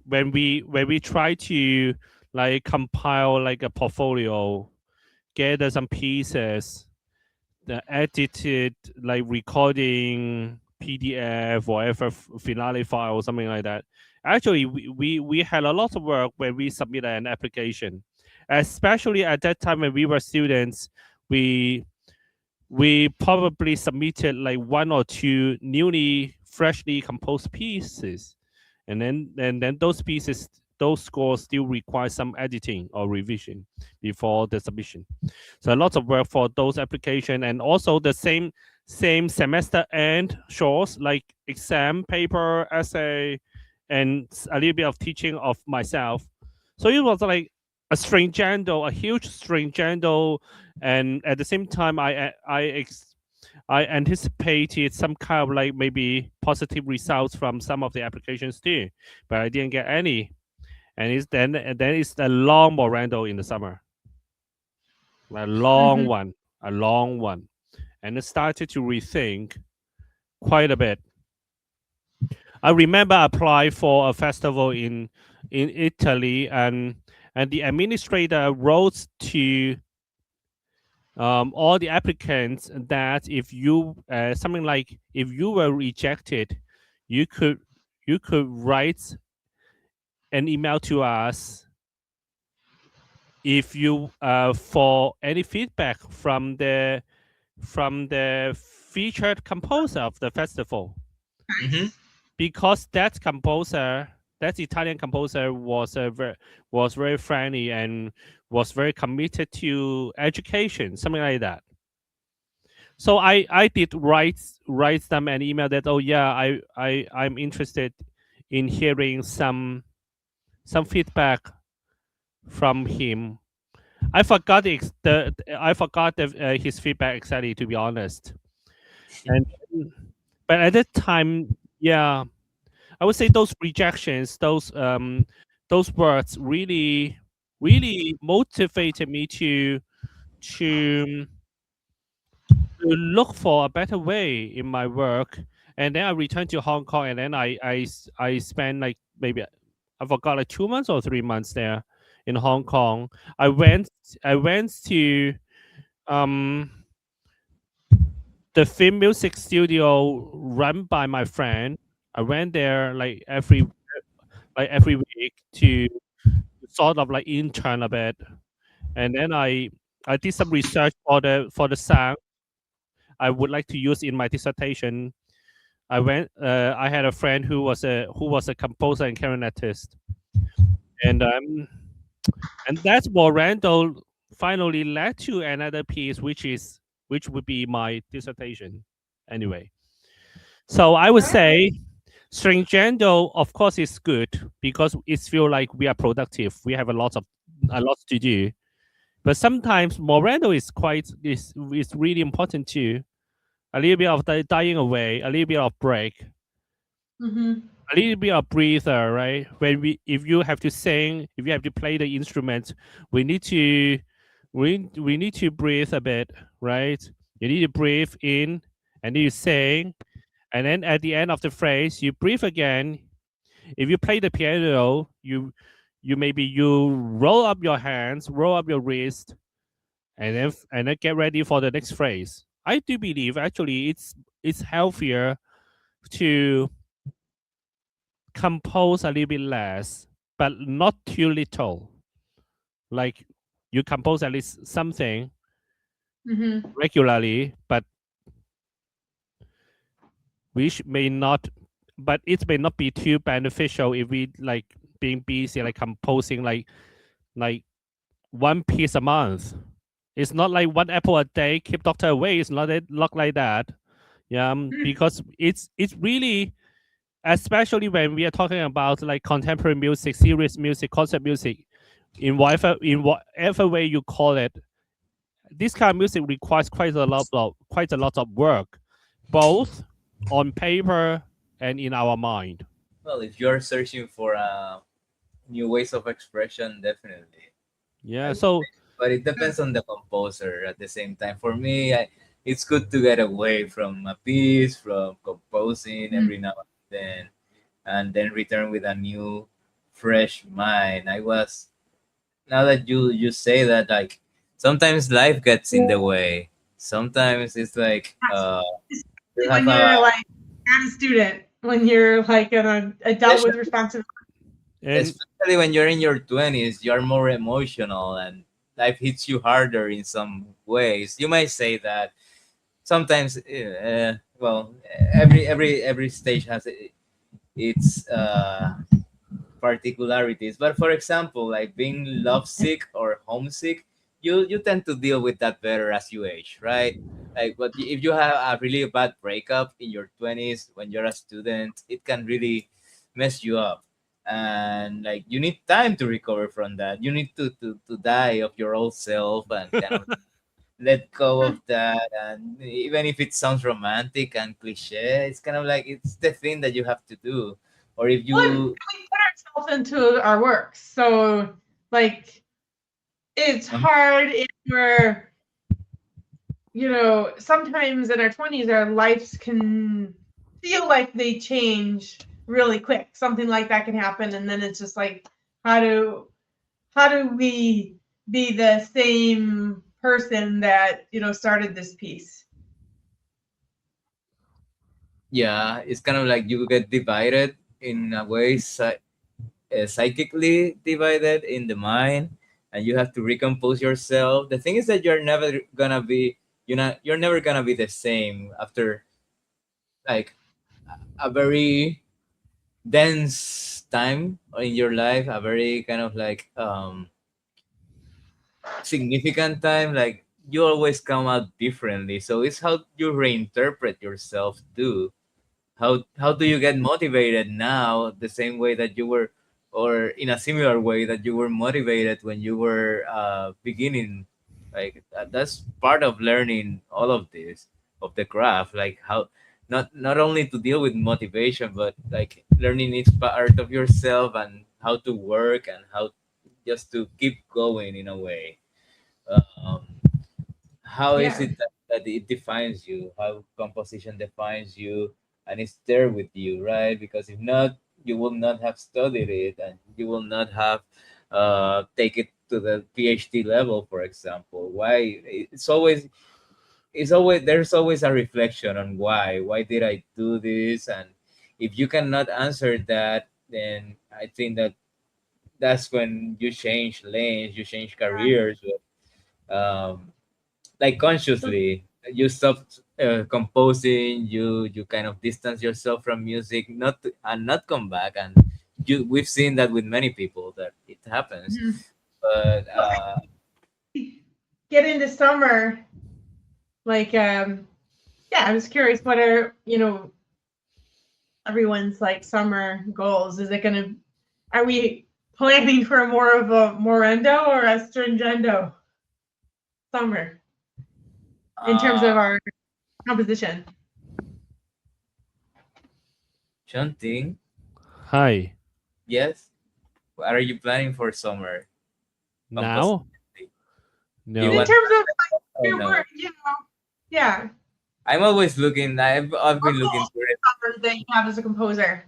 when we try to like compile like a portfolio, gather some pieces, the edited like recording PDF, whatever finale file or something like that. Actually, we had a lot of work when we submitted an application, especially at that time when we were students. We we probably submitted like one or two newly freshly composed pieces, and then those pieces, those scores still require some editing or revision before the submission. So a lot of work for those application, and also the same semester end chores like exam paper, essay, and a little bit of teaching of myself. So it was like a huge stringendo, and at the same time, I anticipated some kind of like maybe positive results from some of the applications too, but I didn't get any. And then it's a long morando in the summer, a long Mhm. one, a long one, and I started to rethink quite a bit. I remember I applied for a festival in Italy, and the administrator wrote to all the applicants that if you something like if you were rejected, you could you could write an email to us if you for any feedback from the featured composer of the festival, Mm-hmm. because that Italian composer was very friendly and was very committed to education, something like that. So I did write them an email that, oh yeah, I'm interested in hearing some feedback from him. I forgot his feedback exactly, to be honest. And but at that time, yeah, I would say those rejections, those words really motivated me to to look for a better way in my work. And then I returned to Hong Kong, and then I spent like maybe I forgot like 2 months or 3 months there in Hong Kong. I went I went to um the film music studio run by my friend. I went there like every week to sort of like intern a bit, and then I did some research for the sound I would like to use in my dissertation. I had a friend who was a composer and clarinetist, and that Morando finally led to another piece, which would be my dissertation. Anyway, so I would All right. say Stringendo, of course, is good because it feels like we are productive. We have a lot to do. But sometimes Morando is really important too. A little bit of dying away, a little bit of break, Mhm. a little bit of breather, right? When if you have to sing, if you have to play the instrument, we need to we need to breathe a bit, right? You need to breathe in, and then you sing, and then at the end of the phrase, you breathe again. If you play the piano, you maybe you roll up your hands, roll up your wrist, and then get ready for the next phrase. I do believe actually it's healthier to compose a little bit less, but not too little. Like you compose at least something Mhm. regularly, but which may not, but it may not be too beneficial if we like being busy, like composing like one piece a month. It's not like one apple a day keep doctor away. It's not like that. Yeah, because it's really, especially when we are talking about like contemporary music, serious music, concert music, in whatever way you call it, this kind of music requires quite a lot of work, both on paper and in our mind. Well, if you're searching for new ways of expression, definitely. I Yeah. would So say. But it depends on the composer at the same time. For me, it's good to get away from a piece, from composing every now and then return with a new, fresh mind. Now that you say that, like, sometimes life gets in the way. Sometimes it's like you Especially have when a you're like not a student, when you're like an adult with responsibility. and especially when you're in your 20s, you're more emotional and life hits you harder in some ways. You might say that sometimes, well, every stage has its particularities. But for example, like being lovesick or homesick, you tend to deal with that better as you age, right? Like, but if you have a really bad breakup in your 20s when you're a student, it can really mess you up. And like you need time to recover from that. You need to die of your old self and kind of let go of that. And even if it sounds romantic and cliche, it's kind of like it's the thing that you have to do. Or if Well, and you we put ourselves into our works, so like it's hard if we're, sometimes in our 20s, our lives can feel like they change really quick. Something like that can happen, and then it's just like, how do how do we be the same person that started this piece? yeah, it's kind of like you get divided in a way, psychically divided in the mind, and you have to recompose yourself. The thing is that you're never gonna be the same after like a very dense time in your life, a very kind of like significant time. Like you always come out differently, so it's how you reinterpret yourself too. How do you get motivated now the same way that you were, or in a similar way that you were motivated when you were beginning? Like that's part of learning all of this of the craft, like how not only to deal with motivation but like learning each part of yourself and how to work and how just to keep going in a way. um, how is Yeah. it that it defines you, how composition defines you and it's there with you, right? Because if not, you will not have studied it and you will not have take it to the PhD level, for example. Why it's always there's always a reflection on why did I do this. And if you cannot answer that, then I think that that's when you change lanes, you change careers. um, like consciously you stop composing, you kind of distance yourself from music, and not come back. And we've seen that with many people that it happens. Mhm. But So get into summer, like yeah, I was curious, what are everyone's like summer goals? Is it gonna Are we planning for more of a morendo or a stringendo summer in terms uh of our composition? chanting, hi yes, what are you planning for summer composition? now. Do you In want No. terms of or your no? work, yeah, I'm always looking. I've what been looking goals for it. that you have as a composer?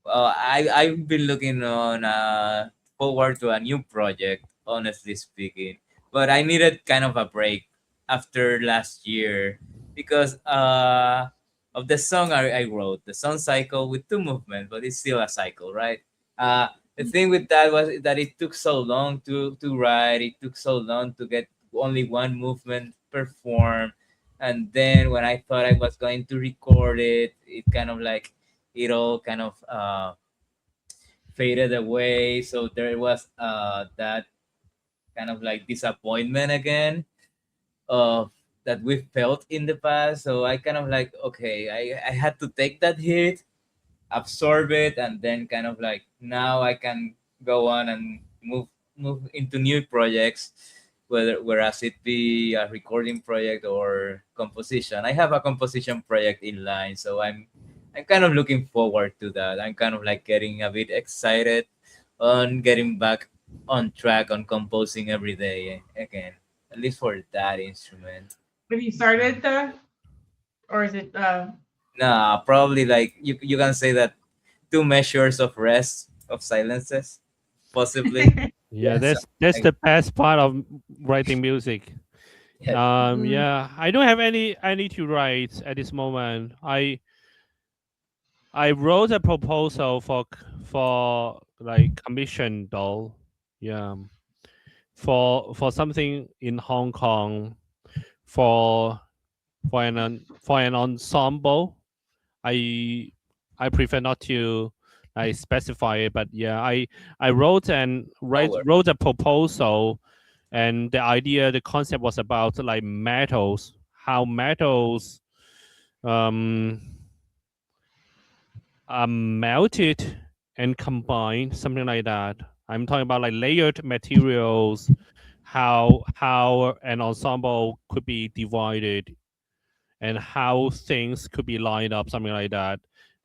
I've been looking on forward to a new project, honestly speaking. But I needed kind of a break after last year because of the song I wrote, the song cycle with two movements, but it's still a cycle, right? The thing with that was that it took so long to write. It took so long to get only one movement performed, And then when I thought I was going to record it, it kind of like it all kind of faded away. So there was that kind of like disappointment again of that we felt in the past. So I kind of like, okay, I had to take that hit, absorb it, and then kind of like now I can go on and move into new projects, whereas it be a recording project or composition. I have a composition project in line, so I'm kind of looking forward to that. I'm kind of like getting a bit excited on getting back on track on composing every day again, at least for that instrument. Have you started the, or is it? Nah, probably like you can say that 2 measures of rest of silences, possibly. Yeah, Yeah, so that's like, the best part of writing music. yeah, Mm, Yeah, I don't have any to write at this moment. I wrote a proposal for like commission though. Yeah, for something in Hong Kong for for an ensemble. I I prefer not to I specify it, but yeah, I nowhere. wrote a proposal, and the idea, the concept was about like metals, how metals um are melted and combined, something like that. I'm talking about like layered materials, how an ensemble could be divided, and how things could be lined up, something like that.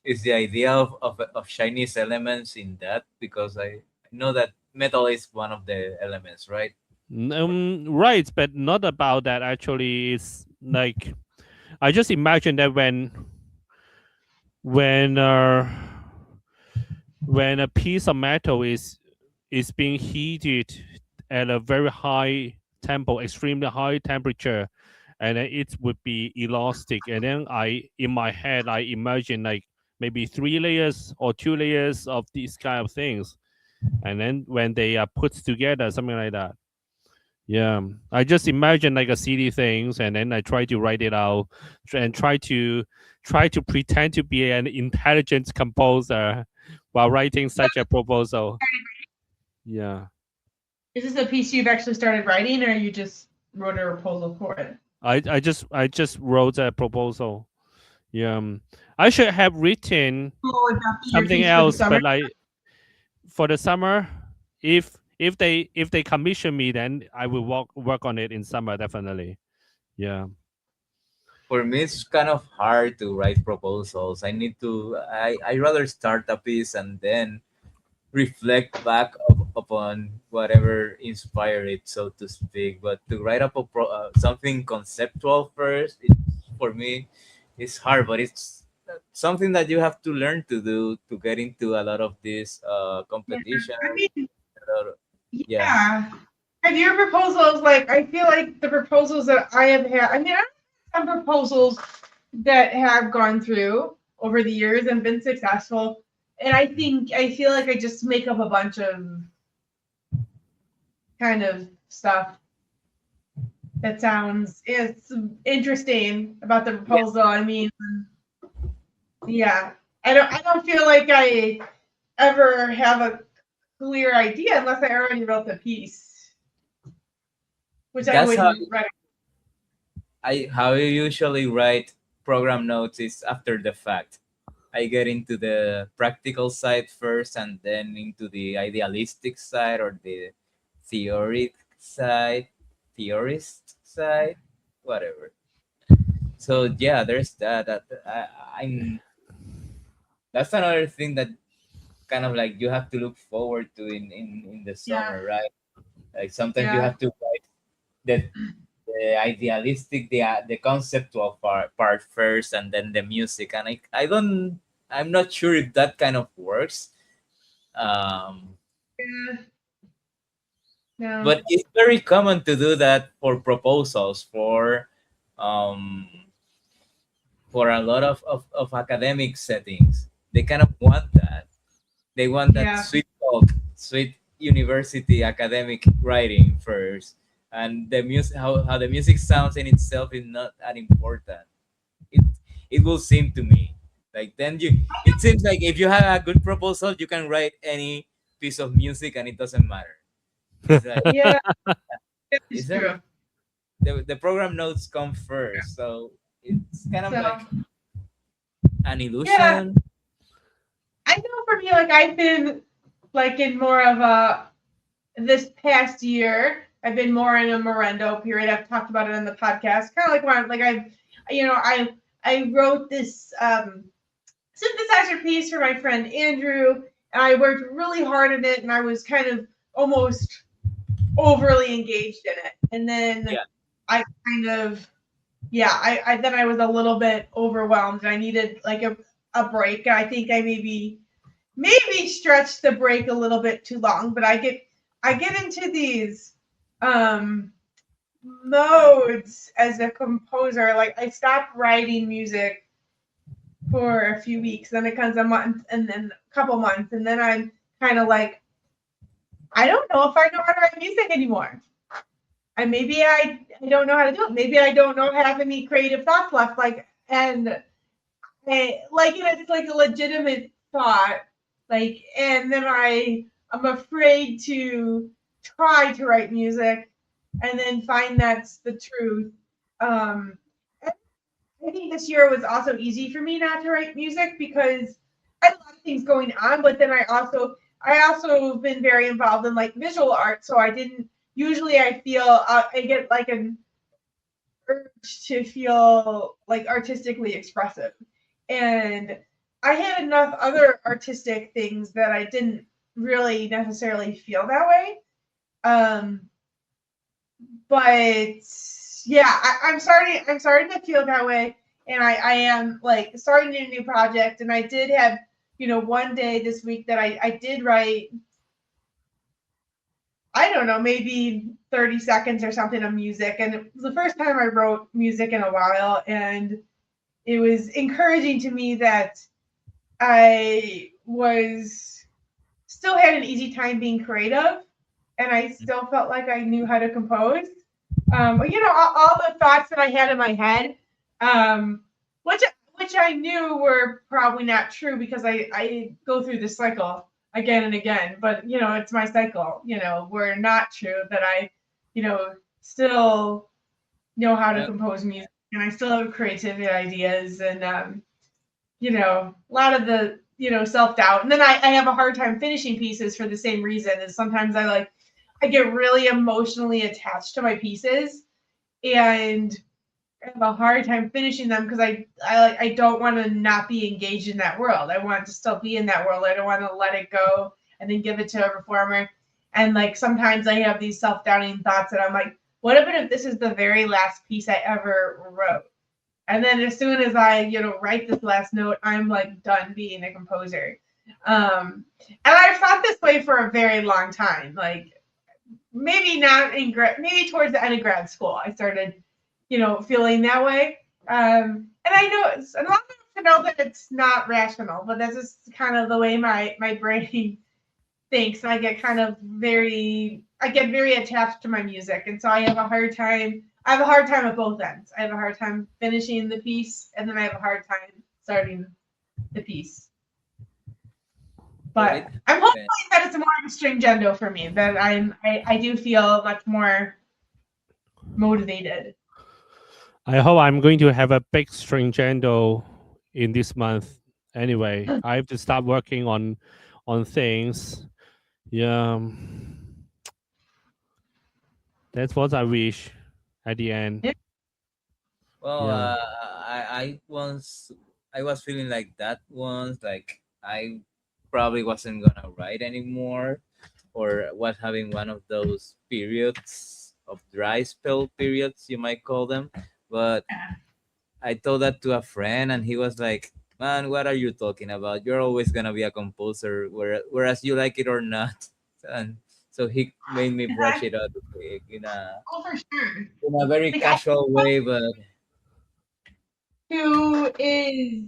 Is the idea of Chinese elements in that? Because I know that metal is one of the elements, right? Right, but not about that. Actually, it's like I just imagine that when uh, when a piece of metal is being heated at a very high tempo, extremely high temperature, and then it would be elastic. And then in my head, I imagine like maybe 3 layers or 2 layers of these kind of things, and then when they are put together, something like that. Yeah, I just imagine like a CD things, and then I try to write it out, and try to pretend to be an intelligent composer while writing such a proposal. Yeah, is this a piece you've actually started writing, or you just wrote a proposal for it? I just wrote a proposal. Yeah, I should have written Oh, would that be your something piece for the else, summer? but like for the summer, if they commission me, then I will work on it in summer definitely. Yeah. For me, it's kind of hard to write proposals. I rather start a piece and then reflect back upon whatever inspired it, so to speak. But to write up something conceptual first, for me, it's hard. But it's something that you have to learn to do to get into a lot of these Yeah. competition. I mean, Yeah, yeah. Have your proposals, like, I feel like the proposals that I have had, I mean, I have some proposals that have gone through over the years and been successful. And I feel like I just make up a bunch of kind of stuff that sounds it's interesting about the proposal. I mean, yeah. I don't feel like I ever have a clear idea unless I already wrote the piece, which I that's wouldn't write. how I usually write program notes is after the fact. I get into the practical side first and then into the idealistic side or the theoric side, theorist side, whatever. So yeah, there's that. I'm that's another thing that kind of like you have to look forward to in the Yeah, summer, right? Like sometimes you yeah. have to write the idealistic, the conceptual part first, and then the music. And I'm not sure if that kind of works. Um, Yeah. No. but it's very common to do that for proposals um, for a lot of academic settings. They kind of want that. They want that Yeah. sweet talk, sweet university academic writing first, and the music, how the music sounds in itself is not that important. It it will seem to me like then you it seems like if you have a good proposal, you can write any piece of music and it doesn't matter. It's like Yeah, it's it's true. the program notes come first, so it's kind of like So an yeah, illusion. I know for me, like I've been like in more of a this past year. I've been more in a morendo period. I've talked about it on the podcast. Kind of like when like I wrote this synthesizer piece for my friend Andrew, and I worked really hard on it, and I was kind of almost overly engaged in it. And then Yeah, I kind of, yeah, I then I was a little bit overwhelmed, and I needed like a break. I think I maybe stretched the break a little bit too long, but I get into these um modes as a composer. Like I stopped writing music for a few weeks, then it comes a month, and then a couple months, and then I'm kind of like, I don't know if I know how to write music anymore. And maybe I don't know how to do it. Maybe I don't know have any creative thoughts left. Like it's like a legitimate thought. Like, and then I'm afraid to try to write music, and then find that's the truth. Um, I think this year was also easy for me not to write music because I had a lot of things going on, but then I also have been very involved in like visual art, so I didn't usually I feel I get like an urge to feel like artistically expressive. And I had enough other artistic things that I didn't really necessarily feel that way. Um, but yeah, I'm starting to feel that way, and I am like starting a new project, and I did have one day this week that I did write, I don't know, maybe 30 seconds or something of music, and it was the first time I wrote music in a while, and it was encouraging to me that I was still had an easy time being creative, and I still felt like I knew how to compose. All the thoughts that I had in my head, um, which which I knew were probably not true because I go through this cycle again and again. But it's my cycle. Were not true that I, still know how to uh, compose music, and I still have creativity ideas, and a lot of the self doubt, and then I have a hard time finishing pieces for the same reason. Is sometimes I get really emotionally attached to my pieces, and I have a hard time finishing them because I don't want to not be engaged in that world. I want to still be in that world. I don't want to let it go and then give it to a performer. And like sometimes I have these self doubting thoughts that I'm like, what if this is the very last piece I ever wrote? And then as soon as I write this last note, I'm like done being a composer. And I've thought this way for a very long time. Like maybe not in maybe towards the end of grad school, I started, feeling that way. And I know and a lot of people know that it's not rational, but that's just kind of the way my brain thinks. And I get very attached to my music, and so I have a hard time. I have a hard time at both ends. I have a hard time finishing the piece, and then I have a hard time starting the piece. well, But it I'm hoping happens. that it's more of a stringendo for me. That I do feel much more motivated. I hope I'm going to have a big stringendo in this month. Anyway, I have to start working on things. Yeah, that's what I wish at the end. Yeah. Well, Yeah. I was feeling like that once, like I probably wasn't gonna write anymore, or was having one of those periods of dry spell periods, you might call them. But I told that to a friend, and he was like, "Man, what are you talking about? You're always gonna be a composer, whereas you like it or not." And so he made me brush it out like, Oh, for sure. in a very Like I casual way, but who is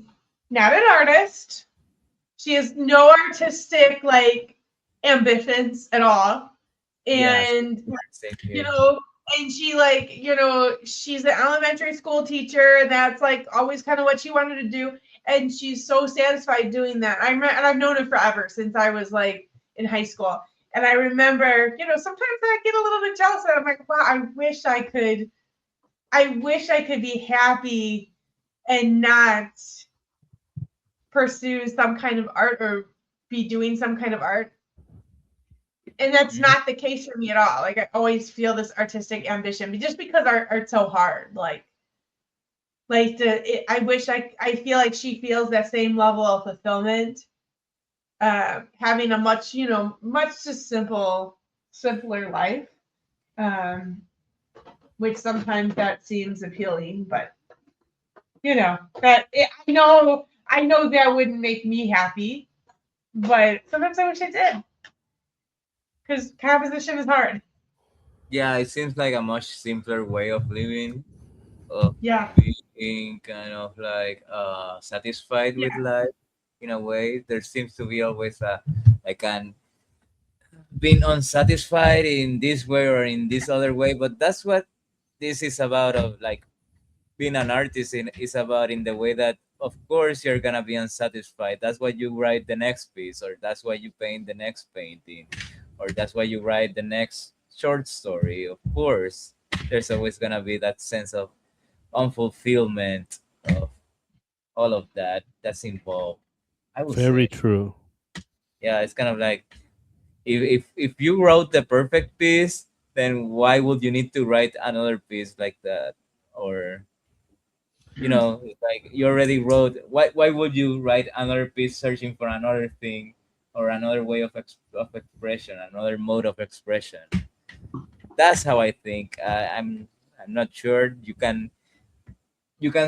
not an artist. She has no artistic ambitions at all. yeah, And same you here. know, and she like, she's an elementary school teacher. That's like always kind of what she wanted to do, and she's so satisfied doing that. And I've known her forever since I was like in high school. And I remember, sometimes I get a little bit jealous. And I'm like, wow, I wish I could be happy and not pursue some kind of art or be doing some kind of art. And that's Mhm. not the case for me at all. Like I always feel this artistic ambition, but just because art's so hard, I feel like she feels that same level of fulfillment, having a much just simpler life, um, which sometimes that seems appealing, but I know that wouldn't make me happy, but sometimes I wish I did because composition is hard. Yeah, it seems like a much simpler way of living, of Yeah, being kind of like satisfied with yeah, life in a way. There seems to be always a like an being unsatisfied in this way or in this other way, but that's what this is about, of like being an artist is about, in the way that of course you're gonna be unsatisfied. That's why you write the next piece, or that's why you paint the next painting, or that's why you write the next short story. Of course there's always gonna be that sense of unfulfillment of all of that that's involved, I would Very say. true. Yeah, it's kind of like, if you wrote the perfect piece, then why would you need to write another piece like that? Or it's like you already wrote. Why would you write another piece searching for another thing, or another way of expression, another mode of expression? That's how I think. I'm not sure. You can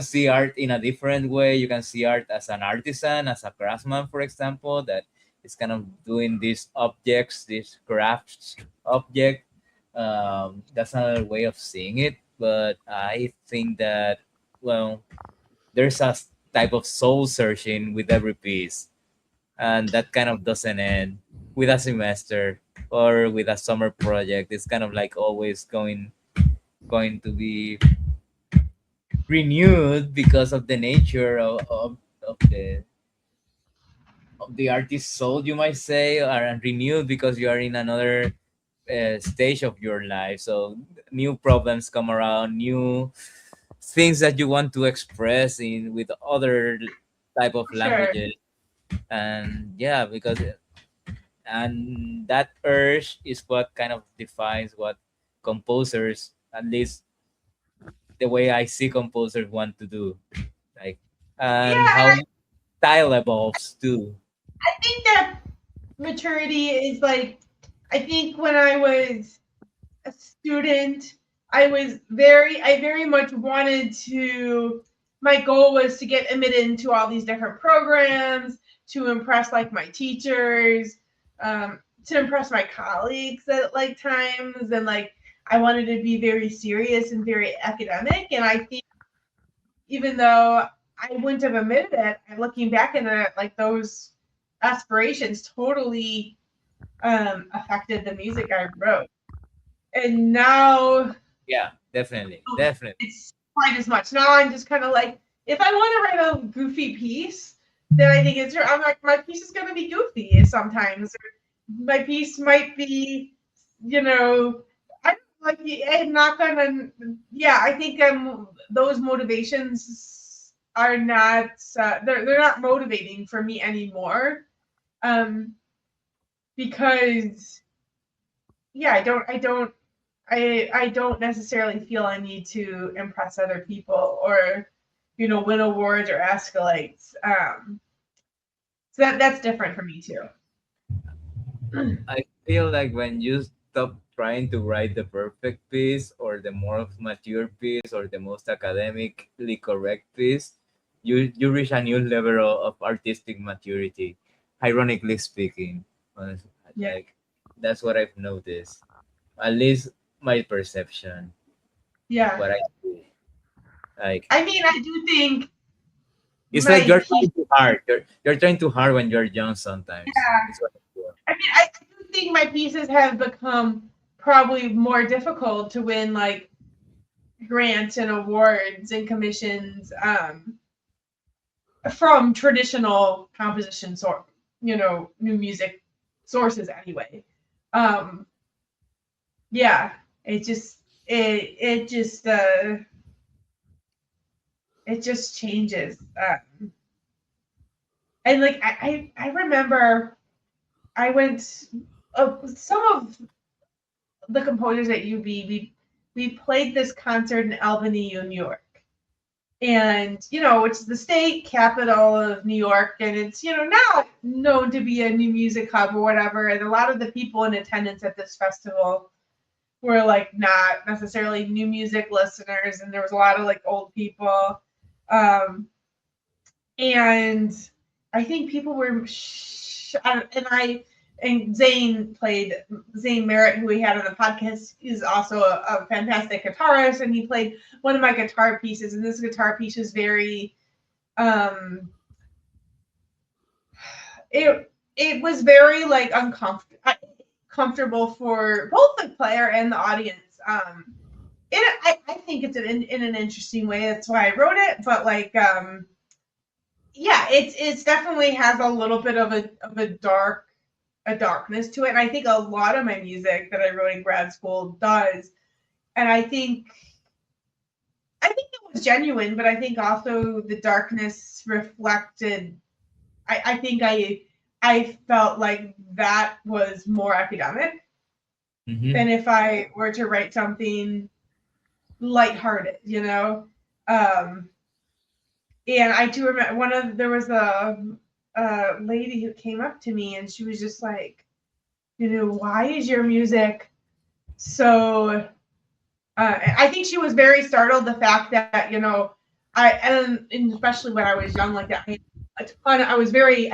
see art in a different way. You can see art as an artisan, as a craftsman, for example, that is kind of doing these objects, these crafts object. That's another way of seeing it. But I think that, well, there's a type of soul searching with every piece, and that kind of doesn't end with a semester or with a summer project. It's kind of like always going to be renewed because of the nature of the artist's soul, you might say, are renewed because you are in another stage of your life. So new problems come around, new things that you want to express in with other type of for sure. languages. And yeah, and that urge is what kind of defines what composers, at least the way I see composers, want to do, like, and Yeah, and how style evolves too. I think that maturity is like, I think when I was a student, I very much wanted to, my goal was to get admitted into all these different programs, to impress like my teachers, to impress my colleagues at like times, and like I wanted to be very serious and very academic. And I think even though I wouldn't have admitted it, looking back at it, like those aspirations totally affected the music I wrote. And now Yeah, definitely, definitely. it's quite as much. Now I'm just kind of like, if I want to write a goofy piece, then I think I'm like, my piece is going to be goofy sometimes. Or my piece might be, I don't like, I'm not going to, yeah, I think those motivations are not, they're not motivating for me anymore. Um, because, yeah, I don't necessarily feel I need to impress other people or, win awards or escalates. So that's different for me too. I feel like when you stop trying to write the perfect piece, or the more mature piece, or the most academically correct piece, you reach a new level of artistic maturity. Ironically speaking, honestly, Yeah, like, that's what I've noticed. At least my perception, yeah. what I see. Like, I mean, I do think it's like my you're piece. trying too hard. You're trying too hard when you're young. Sometimes Yeah, it's what I feel. I mean, I do think my pieces have become probably more difficult to win like grants and awards and commissions from traditional composition sort, new music sources anyway. Um, yeah, it just it just it just changes. And like I remember I went some of the composers at UB. We played this concert in Albany, New York, and it's the state capital of New York, and it's not known to be a new music hub or whatever. And a lot of the people in attendance at this festival were like not necessarily new music listeners, and there was a lot of like old people. And I think people were, and Zane Merritt, who we had on the podcast, is also a fantastic guitarist, and he played one of my guitar pieces, and this guitar piece was very, it was very like comfortable for both the player and the audience. I think it's in an interesting way. That's why I wrote it. But like, yeah, it's definitely has a little bit of a darkness to it. And I think a lot of my music that I wrote in grad school does. And I think it was genuine, but I think also the darkness reflected. I think I felt like that was more academic than if I were to write something lighthearted, and I do remember there was a lady who came up to me, and she was just like, why is your music so? I think she was very startled the fact that and especially when I was young like that, I was very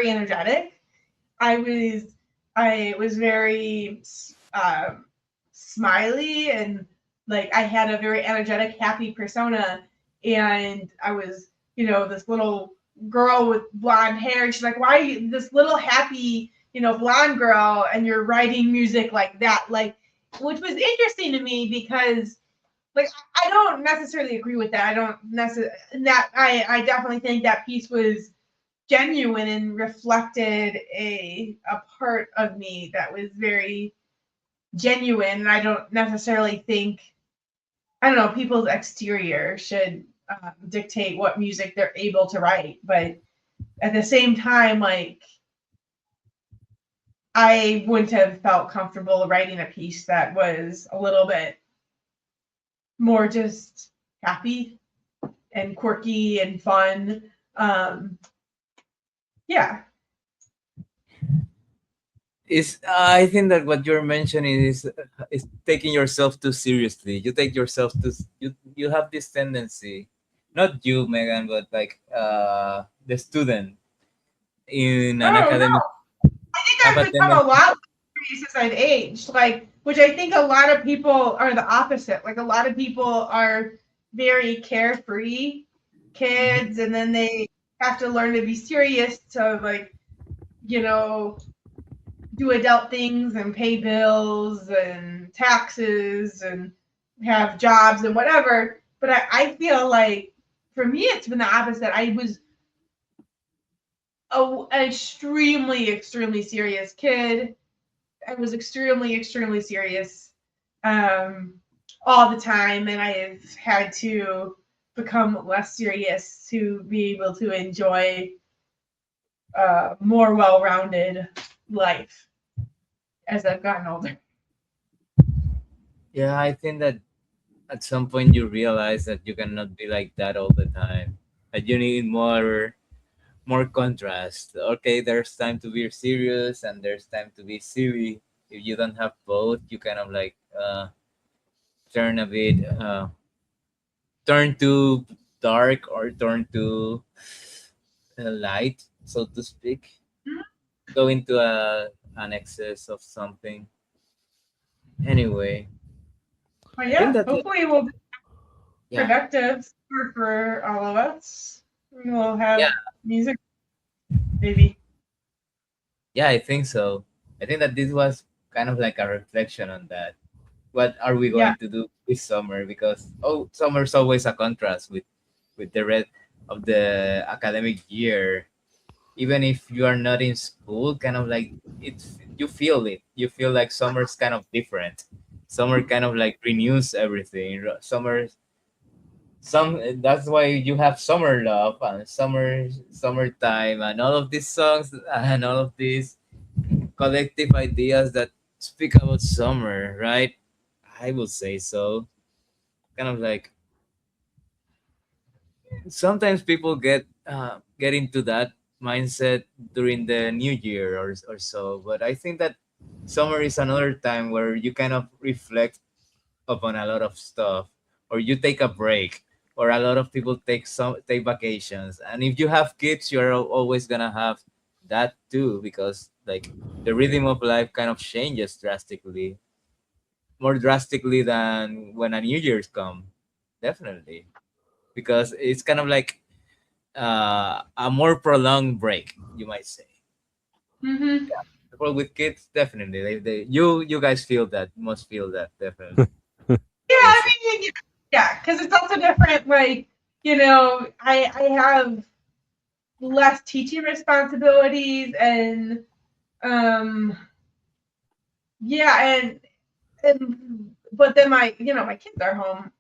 energetic. I was very smiley, and like I had a very energetic, happy persona, and I was, this little girl with blonde hair. And she's like, "Why are you this little happy, blonde girl, and you're writing music like that?" Like, which was interesting to me because, like, I don't necessarily agree with that. I don't necessarily that I definitely think that piece was genuine and reflected a part of me that was very genuine. And I don't necessarily think, I don't know, people's exterior should dictate what music they're able to write. But at the same time, like, I wouldn't have felt comfortable writing a piece that was a little bit more just happy and quirky and fun. Yeah. I think that what you're mentioning is taking yourself too seriously. You take yourself you have this tendency, not you, Megan, but like the student in an Oh no, academic I think have a I've become a tendency. lot serious as I've aged. Like, which I think a lot of people are the opposite. Like, a lot of people are very carefree kids, and then they have to learn to be serious to, like, do adult things and pay bills and taxes and have jobs and whatever. But I feel like for me, it's been the opposite. I was an extremely, extremely serious kid. I was extremely, extremely serious all the time, and I have had to become less serious to be able to enjoy more well-rounded life as I've gotten older. Yeah, I think that at some point you realize that you cannot be like that all the time. That you need more contrast. Okay, there's time to be serious and there's time to be silly. If you don't have both, you kind of like turn a bit turn too dark or turn too light, so to speak. Go into an excess of something. Anyway, But I think yeah, that hopefully we'll be yeah, productive for all of us. We'll yeah, have music, maybe. yeah. I think so. I think that this was kind of like a reflection on that. What are we Yeah. going to do this summer? Because summer's always a contrast with the rest of the academic year. Even if you are not in school, kind of like it's you feel it. You feel like summer's kind of different. Summer kind of like renews everything. Some That's why you have summer love and summertime and all of these songs and all of these collective ideas that speak about summer, right? I will say so. Kind of like sometimes people get into that mindset during the new year or so, but I think that summer is another time where you kind of reflect upon a lot of stuff, or you take a break, or a lot of people take vacations. And if you have kids, you're always gonna have that too, because like the rhythm of life kind of changes drastically, more drastically than when a new year's come. Definitely, because it's kind of like a more prolonged break, you might say. Mm-hmm. People with kids, definitely, you guys feel that, must feel that, definitely. Yeah, I will I say. mean, yeah, because it's also different. Like, I have less teaching responsibilities, and um, yeah, and but then my kids are home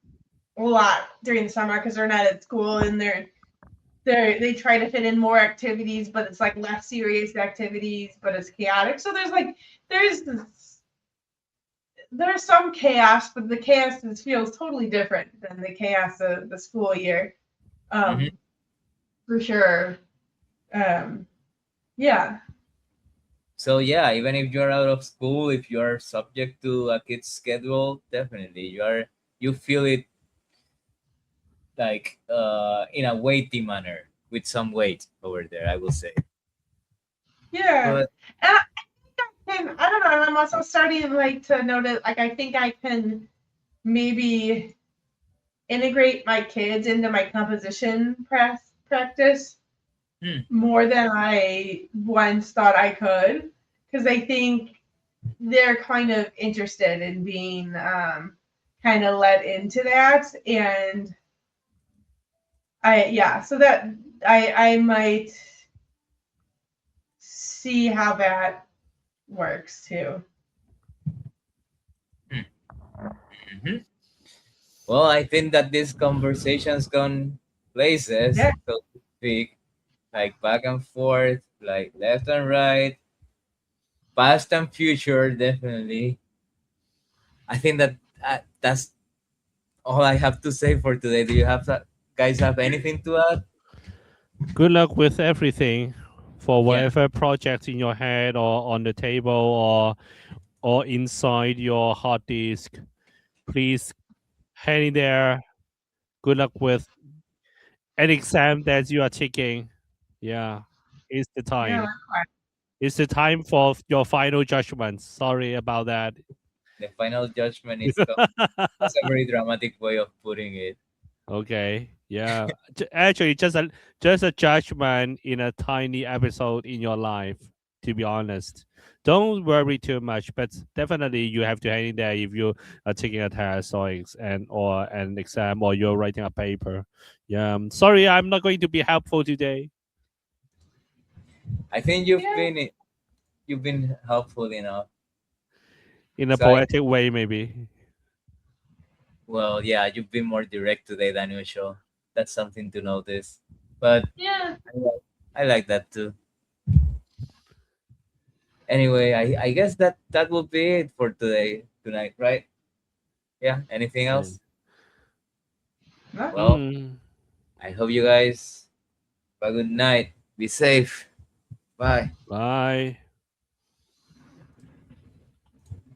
a lot during the summer because they're not at school, and they try to fit in more activities, but it's like less serious activities, but it's chaotic. So there's there's some chaos, but the chaos feels totally different than the chaos of the school year. Mhm. Um, for sure. Um, yeah. So yeah, even if you're out of school, if you're subject to a kid's schedule, definitely you feel it like in a weighty manner, with some weight over there, I will say. Yeah. But And I don't know, I'm also starting like to notice like I think I can maybe integrate my kids into my composition practice hmm, more than I once thought I could because I think they're kind of interested in being kind of let into that, and so that I might see how that works too. hmm, mhm. Well, I think that this conversation's gone places, Yeah, so to speak, like back and forth, like left and right, past and future, definitely. I think that that's all I have to say for today. Do you guys have anything to add? Good luck with everything for Yeah, whatever project in your head or on the table or inside your hard disk. Please hang in there. Good luck with any exam that you are taking. Yeah, it's the yeah. time. It's the time for your final judgment. Sorry about that. the final judgment is that's a very dramatic way of putting it. Okay. Yeah. Actually, just a judgment in a tiny episode in your life. To be honest, don't worry too much. But definitely, you have to hang in there if you are taking a test or an exam or you're writing a paper. Yeah. Sorry, I'm not going to be helpful today I think Yeah. you've been helpful enough. in a So I poetic way, maybe. Well, yeah, you've been more direct today than usual. That's something to notice. But Yeah. I like that too. Anyway, I guess that will be it for tonight, right? Yeah. Anything Yeah. else? No. Well, Mm, I hope you guys have a good night. Be safe. Bye. bye.